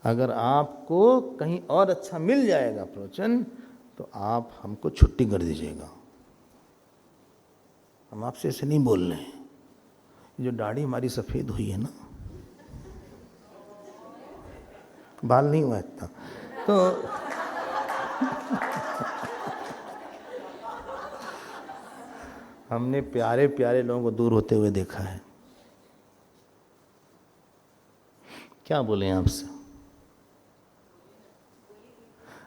अगर आपको कहीं और अच्छा मिल जाएगा प्रवचन, तो आप हमको छुट्टी कर दीजिएगा। हम आपसे ऐसे नहीं बोल रहे हैं। जो दाढ़ी हमारी सफेद हुई है ना, बाल नहीं हुआ इतना, तो हमने प्यारे प्यारे लोगों को दूर होते हुए देखा है। क्या बोले आपसे?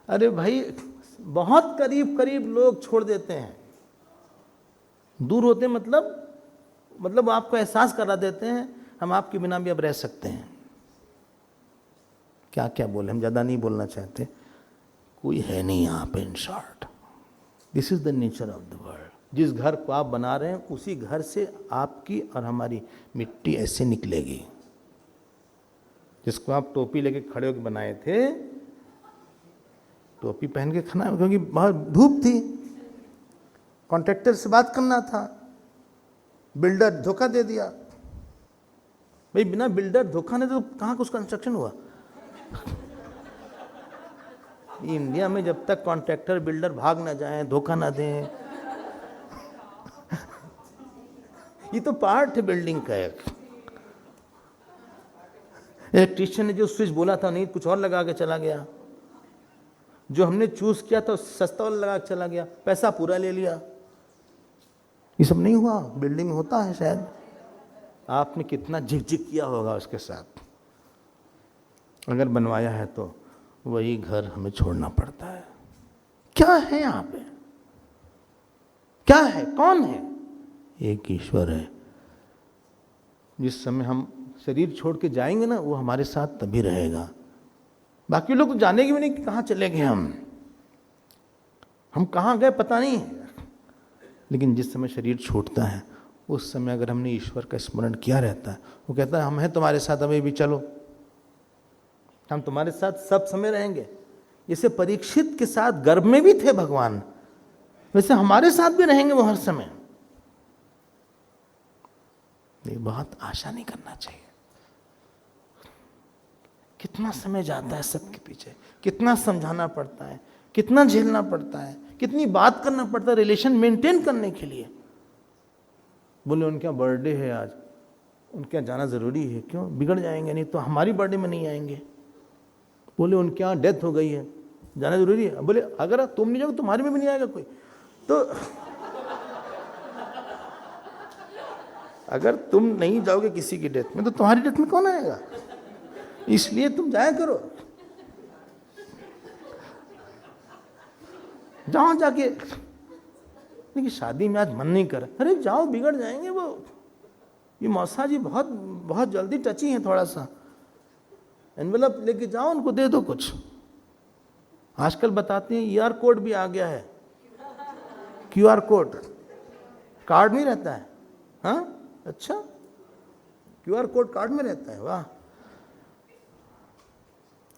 अरे भाई बहुत करीब करीब लोग छोड़ देते हैं, दूर होते मतलब आपको एहसास करा देते हैं हम आपके बिना भी अब रह सकते हैं। क्या क्या बोले, हम ज़्यादा नहीं बोलना चाहते। कोई है नहीं यहाँ पे। In short, this is the nature of the world. जिस घर को आप बना रहे हैं उसी घर से आपकी और हमारी मिट्टी ऐसे निकलेगी। जिसको आप टोपी लेके खड़े होकर बनाए थे, टोपी पहन के खाना, क्योंकि बहुत धूप थी, कॉन्ट्रैक्टर से बात करना था, बिल्डर धोखा दे दिया। भाई बिना बिल्डर धोखा नहीं तो कहाँ कुछ कंस्ट्रक्शन हुआ? इंडिया में जब तक कॉन्ट्रैक्टर बिल्डर भाग ना जाए, धोखा ना दें, ये तो पार्ट है बिल्डिंग का। एक इलेक्ट्रीशियन ने जो स्विच बोला था नहीं, कुछ और लगा के चला गया। जो हमने चूज किया था सस्ता वाला लगा के चला गया, पैसा पूरा ले लिया। ये सब नहीं हुआ, बिल्डिंग में होता है शायद। आपने कितना झिकझिक किया होगा उसके साथ। अगर बनवाया है तो वही घर हमें छोड़ना पड़ता है। क्या है यहाँ पे? क्या है? कौन है? एक ईश्वर है। जिस समय हम शरीर छोड़ के जाएंगे ना, वो हमारे साथ तभी रहेगा। बाकी लोग तो जानेंगे भी नहीं कि कहाँ चले गए हम कहाँ गए पता नहीं है। लेकिन जिस समय शरीर छूटता है, उस समय अगर हमने ईश्वर का स्मरण किया रहता है, वो कहता है हम हैं तुम्हारे साथ, अभी भी चलो, हम तुम्हारे साथ सब समय रहेंगे। जैसे परीक्षित के साथ गर्भ में भी थे भगवान, वैसे हमारे साथ भी रहेंगे वो हर समय। ये बहुत आशा नहीं करना चाहिए। कितना समय जाता है सबके पीछे, कितना समझाना पड़ता है, कितना झेलना पड़ता है, कितनी बात करना पड़ता है रिलेशन मेंटेन करने के लिए। बोले उनका बर्थडे है आज, उनके यहाँ जाना जरूरी है। क्यों? बिगड़ जाएंगे, नहीं तो हमारी बर्थडे में नहीं आएंगे। बोले उनके यहाँ डेथ हो गई है, जाना जरूरी है। बोले अगर तुम नहीं जाओगे तुम्हारे में भी नहीं आएगा कोई। तो अगर तुम नहीं जाओगे किसी की डेथ में, तो तुम्हारी डेथ में कौन आएगा? इसलिए तुम जाया करो, जाओ जाके। लेकिन शादी में आज मन नहीं कर रहा, अरे जाओ, बिगड़ जाएंगे वो, ये मौसा जी बहुत बहुत जल्दी टची हैं, थोड़ा सा एनवेलप लेके जाओ, उनको दे दो कुछ। आजकल बताते हैं ईआर कोड भी आ गया है, क्यूआर कोड, कार्ड नहीं रहता है। हाँ अच्छा, क्यूआर कोड कार्ड में रहता है, वाह।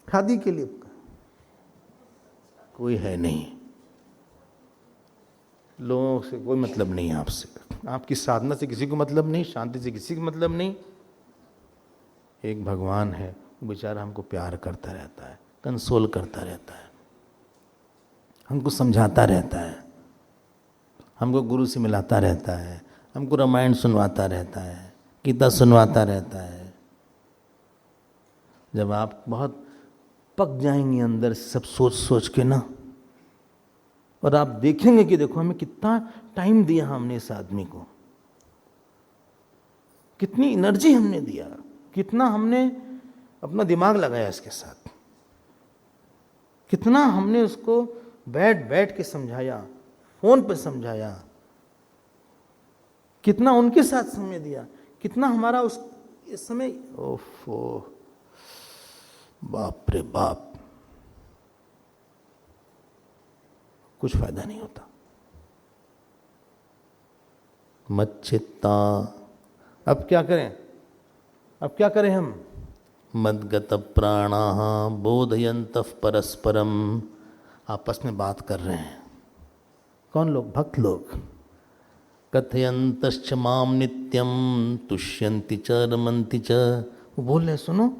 शादी के लिए कोई है नहीं, लोगों से कोई मतलब नहीं है आपसे, आपकी साधना से किसी को मतलब नहीं, शांति से किसी को मतलब नहीं। एक भगवान है, वो बेचारा हमको प्यार करता रहता है, कंसोल करता रहता है, हमको समझाता रहता है, हमको गुरु से मिलाता रहता है, हमको रामायण सुनवाता रहता है, गीता सुनवाता रहता है। जब आप बहुत पक जाएंगे अंदर सब सोच सोच के ना, और आप देखेंगे कि देखो हमें कितना टाइम दिया हमने इस आदमी को, कितनी एनर्जी हमने दिया, कितना हमने अपना दिमाग लगाया इसके साथ, कितना हमने उसको बैठ बैठ के समझाया, फोन पे समझाया, कितना उनके साथ समय दिया, कितना हमारा उस इस समय, ओफो बाप रे बाप, कुछ फायदा नहीं होता। मच्चित्ता, अब क्या करें, अब क्या करें हम? मद्गत प्राणाः बोधयन्तः परस्परम, आपस में बात कर रहे हैं। कौन लोग? भक्त लोग। कथयन्तश्च माम नित्यम तुष्यन्ति च रमन्ति च, वो बोल रहे सुनो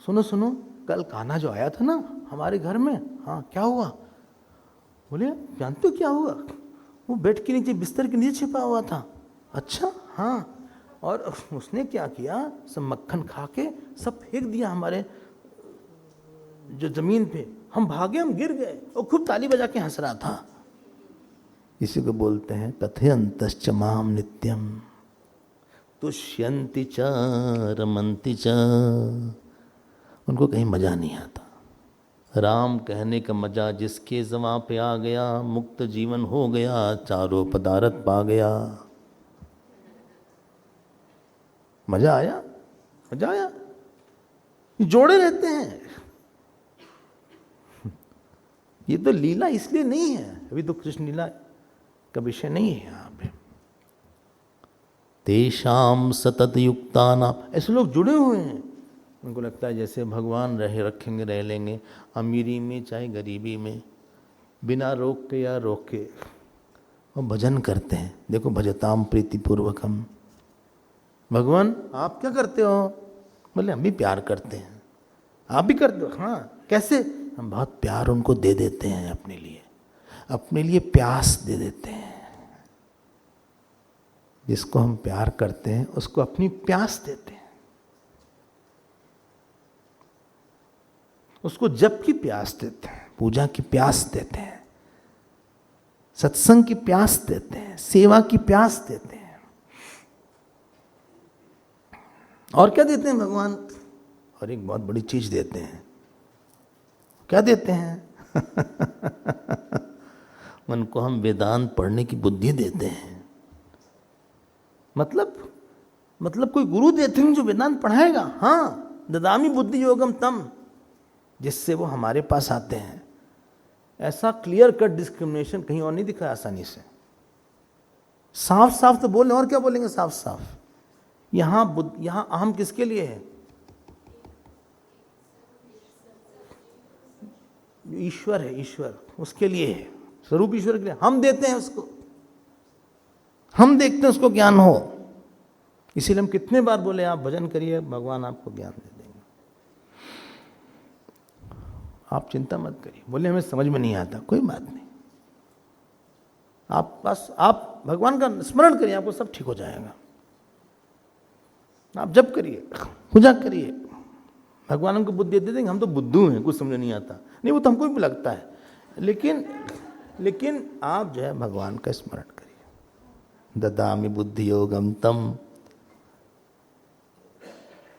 सुनो सुनो, कल कान्हा जो आया था ना हमारे घर में, हाँ क्या हुआ? बोले जानते हो क्या हुआ? वो बेड के नीचे, बिस्तर के नीचे छिपा हुआ था। अच्छा हाँ, और उसने क्या किया, सब मक्खन खा के सब फेंक दिया हमारे जो जमीन पे, हम भागे, हम गिर गए, और खूब ताली बजा के हंस रहा था। इसी को बोलते हैं कथयन्तश्च माम नित्यम तुष्यन्ति च रमन्ति च, उनको कहीं मजा नहीं आता। राम कहने का मजा जिसके ज़बां पे आ गया, मुक्त जीवन हो गया, चारों पदार्थ पा गया। मजा आया, मजा आया, जोड़े रहते हैं। ये तो लीला इसलिए नहीं है, अभी तो कृष्ण लीला का विषय नहीं है यहाँ पे। तेषाम सतत युक्तानाम, ऐसे लोग जुड़े हुए हैं, उनको लगता है जैसे भगवान रखेंगे, रह लेंगे, अमीरी में चाहे गरीबी में, बिना रोक के या रोक के, और भजन करते हैं। देखो भजताम प्रीतिपूर्वकम, भगवान आप क्या करते हो? बोले हम भी प्यार करते हैं। आप भी करते हो? हाँ कैसे? हम बहुत प्यार उनको दे देते हैं, अपने लिए प्यास दे देते हैं। जिसको हम प्यार करते हैं उसको अपनी प्यास देते हैं, उसको जप की प्यास देते हैं, पूजा की प्यास देते हैं, सत्संग की प्यास देते हैं, सेवा की प्यास देते हैं। और क्या देते हैं भगवान? और एक बहुत बड़ी चीज देते हैं। क्या देते हैं? उनको हम वेदांत पढ़ने की बुद्धि देते हैं। मतलब कोई गुरु देते हैं जो वेदांत पढ़ाएगा। हाँ, ददामी बुद्धि योगम तम, जिससे वो हमारे पास आते हैं। ऐसा क्लियर कट डिस्क्रिमिनेशन कहीं और नहीं दिखा आसानी से। साफ साफ तो बोले, और क्या बोलेंगे साफ साफ। यहां अहम किसके लिए है? ईश्वर है, ईश्वर उसके लिए है, स्वरूप ईश्वर के लिए। हम देते हैं उसको, हम देखते हैं उसको ज्ञान हो। इसीलिए हम कितने बार बोले आप भजन करिए, भगवान आपको ज्ञान दे देंगे, आप चिंता मत करिए। बोले हमें समझ में नहीं आता, कोई बात नहीं, आप भगवान का स्मरण करिए, आपको सब ठीक हो जाएगा। आप जप करिए, पूजा करिए, भगवान हमको बुद्धि दे देंगे। हम तो बुद्धू हैं, कुछ समझ नहीं आता। नहीं, वो तो हमको भी लगता है, लेकिन आप जो है भगवान का स्मरण करिए। ददामि बुद्धि योगम तम।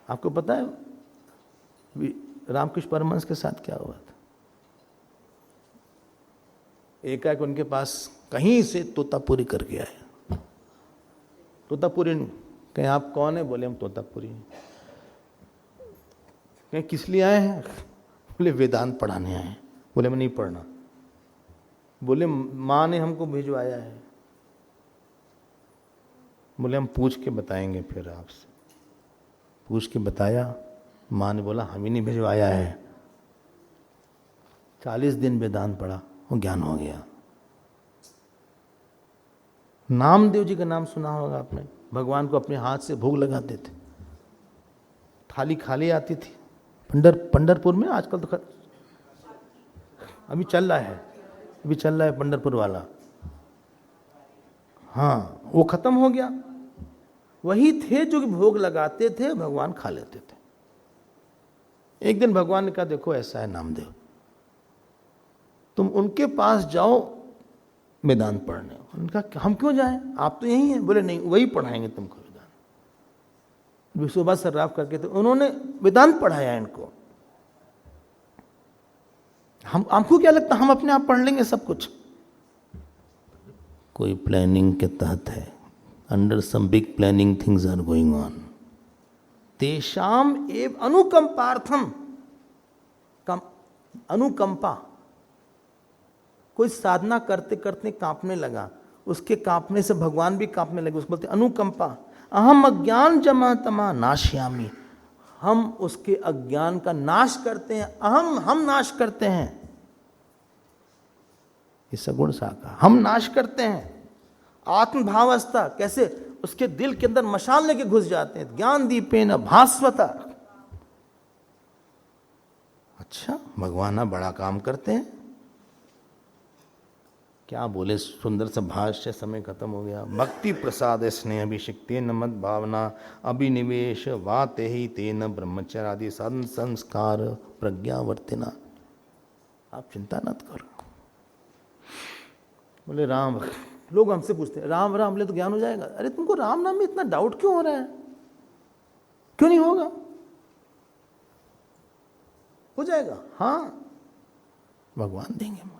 आपको पता है रामकृष्ण परमहंस के साथ क्या हुआ था? एकाएक उनके पास कहीं से तोतापुरी करके आए। तोतापुरी नहीं, कहीं आप कौन है? बोले हम तोतापुरी हैं। कहीं किस लिए आए हैं? बोले वेदांत पढ़ाने आए हैं। बोले मैं नहीं पढ़ना। बोले माँ ने हमको भिजवाया है। बोले हम पूछ के बताएंगे फिर आपसे। पूछ के बताया, माँ ने बोला हम ही नहीं भिजवाया है। 40 दिन वेदांत पढ़ा और ज्ञान हो गया। नामदेव जी का नाम सुना होगा आपने। भगवान को अपने हाथ से भोग लगाते थे, थाली खाली आती थी। पंढरपुर में आजकल तो अभी चल रहा है पंढरपुर वाला। हाँ, वो खत्म हो गया। वही थे जो भोग लगाते थे, भगवान खा लेते थे। एक दिन भगवान ने कहा देखो ऐसा है नामदेव, तुम उनके पास जाओ वेदांत पढ़ने। उनका हम क्यों जाएं, आप तो यही हैं। बोले नहीं, वही पढ़ाएंगे तुमको वेदांत। विश्वभा सर्राफ करके थे, उन्होंने वेदांत पढ़ाया इनको। हम आपको क्या लगता हम अपने आप पढ़ लेंगे सब कुछ? कोई प्लानिंग के तहत है। Under some big planning things are going on. तेषाम एव अनुकंपार्थम, अनुकंपा। कोई साधना करते करते कांपने लगा, उसके कांपने से भगवान भी कांपने लगे। उसको बोलते अनुकंपा। अहम अज्ञान जमा तमा नाशयामी। हम उसके अज्ञान का नाश करते हैं। हम नाश करते हैं। ये सगुण साका हम नाश करते हैं। आत्मभावस्था कैसे? उसके दिल के अंदर मशाल लेके घुस जाते हैं। ज्ञान दीपेन भास्वता। अच्छा, भगवान बड़ा काम करते हैं। क्या बोले, सुंदर सा भाष्य। समय खत्म हो गया। भक्ति प्रसाद स्नेह अभिषिक्ते न मद भावना अभिनिवेश वाते ही तेन ब्रह्मचर्य आदि साधन संस्कार प्रज्ञावर्तिना। आप चिंता मत करो। बोले राम, लोग हमसे पूछते हैं राम राम ले तो ज्ञान हो जाएगा। अरे तुमको राम नाम में इतना डाउट क्यों हो रहा है? क्यों नहीं होगा? हो जाएगा। हाँ, भगवान देंगे।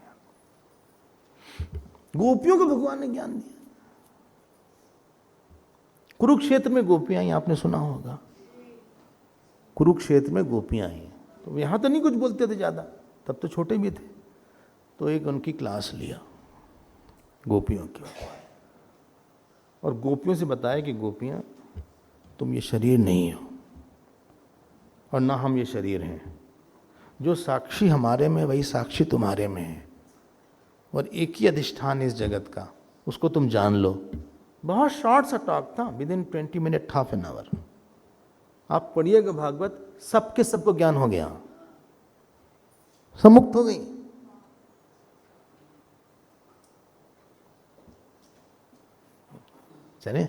गोपियों को भगवान ने ज्ञान दिया। कुरुक्षेत्र में गोपियां आई, आपने सुना होगा। कुरुक्षेत्र में गोपियां आई, तो यहां तो नहीं कुछ बोलते थे ज्यादा, तब तो छोटे भी थे। तो एक उनकी क्लास लिया गोपियों की, और गोपियों से बताया कि गोपियां, तुम ये शरीर नहीं हो और ना हम ये शरीर हैं। जो साक्षी हमारे में वही साक्षी तुम्हारे में है, और एक ही अधिष्ठान इस जगत का, उसको तुम जान लो। बहुत शॉर्ट सा टॉक था, with in 20 minute, half an hour. आप पढ़िएगा भागवत, सबके सबको ज्ञान हो गया, सब मुक्त हो गई। चले,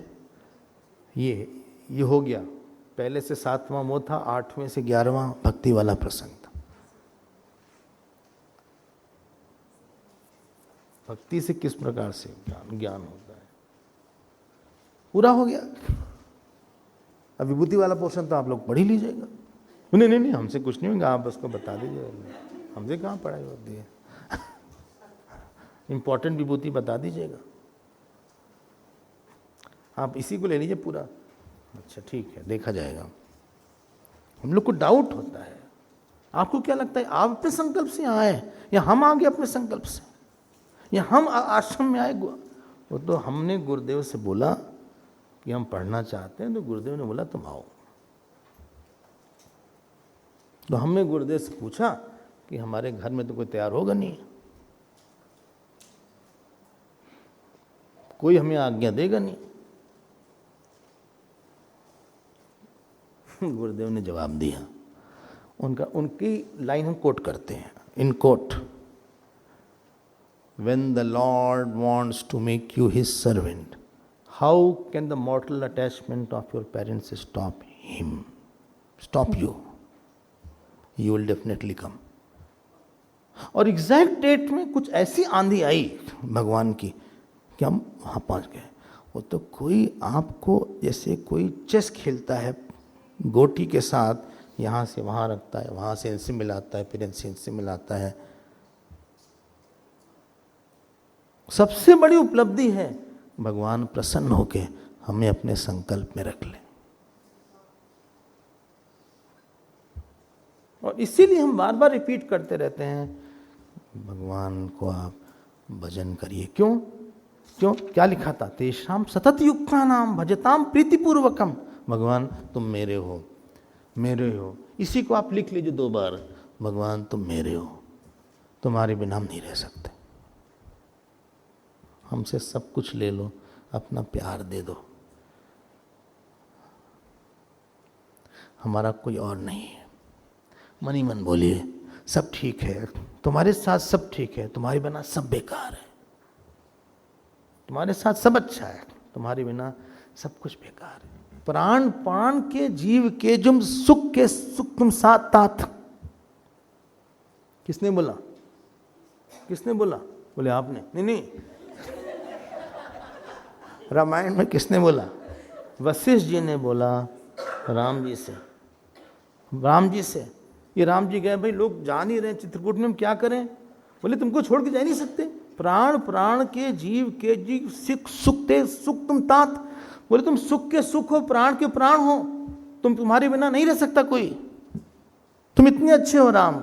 ये हो गया। पहले से 7वां वो था, 8वें से 11वां भक्ति वाला प्रसंग था। भक्ति से किस प्रकार से ज्ञान होता है, पूरा हो गया। अब विभूति वाला पोर्शन तो आप लोग पढ़ ही लीजिएगा। नहीं, हमसे कुछ नहीं होगा, आप उसको बता दीजिएगा। हमसे कहाँ पढ़ाई होती है। इंपॉर्टेंट विभूति बता दीजिएगा। आप इसी को ले लीजिए पूरा। अच्छा ठीक है, देखा जाएगा। हम लोग को डाउट होता है। आपको क्या लगता है, आप अपने संकल्प से आए या हम आ गए अपने संकल्प से, या हम आश्रम में आए? वो तो हमने गुरुदेव से बोला कि हम पढ़ना चाहते हैं, तो गुरुदेव ने बोला तुम आओ। तो हमने गुरुदेव से पूछा कि हमारे घर में तो कोई तैयार होगा नहीं, कोई हमें आज्ञा देगा नहीं। गुरुदेव ने जवाब दिया। उनकी लाइन हम कोट करते हैं, इन coat, When the Lord wants to make you his servant, how can the mortal attachment of your parents stop him? Stop you? You will definitely come. और एग्जैक्ट डेट में कुछ ऐसी आंधी आई भगवान की कि हम वहाँ पहुँच गए। वो तो कोई आपको जैसे कोई चेस खेलता है गोटी के साथ, यहाँ से वहाँ रखता है, वहाँ से इनसे मिलाता है, फिर इनसे मिलाता है। सबसे बड़ी उपलब्धि है भगवान प्रसन्न होके हमें अपने संकल्प में रख ले। और इसीलिए हम बार बार रिपीट करते रहते हैं, भगवान को आप भजन करिए। क्यों क्यों? क्या लिखा था? तेषाम सतत युक्ता नाम भजताम प्रीतिपूर्वकम। भगवान तुम मेरे हो, मेरे हो। इसी को आप लिख लीजिए 2 बार, भगवान तुम मेरे हो, तुम्हारे बिना हम नहीं रह सकते। हमसे सब कुछ ले लो, अपना प्यार दे दो, हमारा कोई और नहीं है। मन ही मन बोलिए, सब ठीक है, तुम्हारे साथ सब ठीक है, तुम्हारे बिना सब बेकार है। तुम्हारे साथ सब अच्छा है, तुम्हारे बिना सब कुछ बेकार है। प्राण प्राण के जीव के जुम सुख के सुख तुम साथ तात। किसने बोला? किसने बोला? बोले आपने? नहीं, रामायण में किसने बोला? वशिष्ठ जी ने बोला राम जी से। राम जी से, ये राम जी गए, भाई लोग जा नहीं रहे चित्रकूट में, हम क्या करें? बोले तुमको छोड़ के जा नहीं सकते। प्राण प्राण के जीव के जीव सिख सुख ते सुख तुम तात। बोले तुम सुख के सुख हो, प्राण के प्राण हो, तुम्हारे बिना नहीं रह सकता कोई। तुम इतने अच्छे हो राम,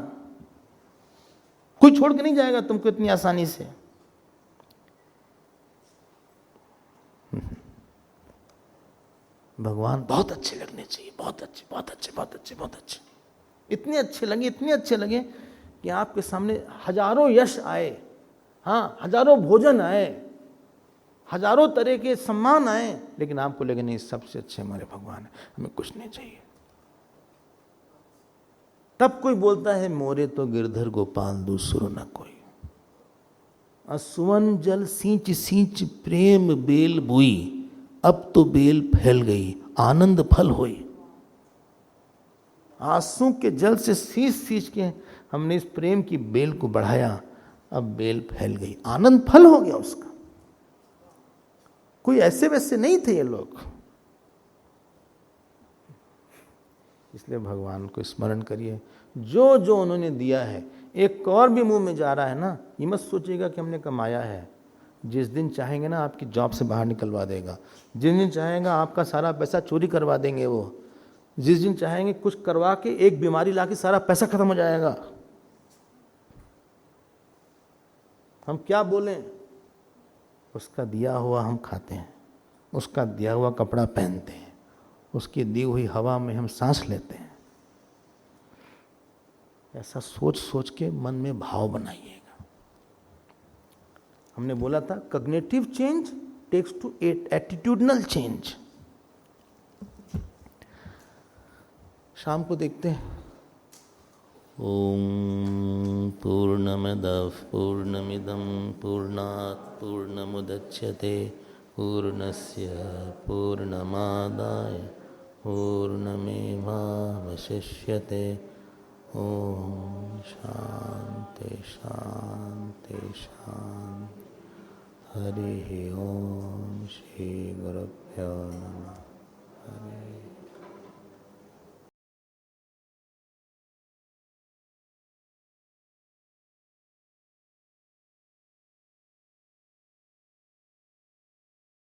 कोई छोड़ के नहीं जाएगा तुमको इतनी आसानी से। भगवान बहुत अच्छे लगने चाहिए, बहुत अच्छे, बहुत अच्छे, बहुत अच्छे, बहुत अच्छे। इतने अच्छे लगे, इतने अच्छे लगे कि आपके सामने हजारों यश आए, हाँ हजारों भोजन आए, हजारों तरह के सम्मान आए, लेकिन आपको लगे नहीं सबसे अच्छे हमारे भगवान है, हमें कुछ नहीं चाहिए। तब कोई बोलता है मोरे तो गिरधर गोपाल दूसरो न कोई। असुवन जल सींच सींच प्रेम बेल बुई, अब तो बेल फैल गई आनंद फल होई। आंसू के जल से सींच सींच के हमने इस प्रेम की बेल को बढ़ाया, अब बेल फैल गई, आनंद फल हो गया उसका। कोई ऐसे वैसे नहीं थे ये लोग। इसलिए भगवान को स्मरण करिए, जो जो उन्होंने दिया है। एक और भी मुंह में जा रहा है ना, ये मत सोचिएगा कि हमने कमाया है। जिस दिन चाहेंगे ना आपकी जॉब से बाहर निकलवा देगा, जिस दिन चाहेगा आपका सारा पैसा चोरी करवा देंगे वो, जिस दिन चाहेंगे कुछ करवा के एक बीमारी लाके सारा पैसा खत्म हो जाएगा। हम क्या बोलें? उसका दिया हुआ हम खाते हैं, उसका दिया हुआ कपड़ा पहनते हैं, उसकी दी हुई हवा में हम सांस लेते हैं। ऐसा सोच सोच के मन में भाव बनाइएगा। हमने बोला था cognitive change takes to attitudinal change. शाम को देखते हैं। ओम पूर्णमदः पूर्णमिदं पूर्णात् पूर्णमुदच्यते पूर्णस्य पूर्णमादाय पूर्णमेवावशिष्यते। ओम शांति शांति शांति। हरि ओम श्री गुरुभ्यो नमः। हरि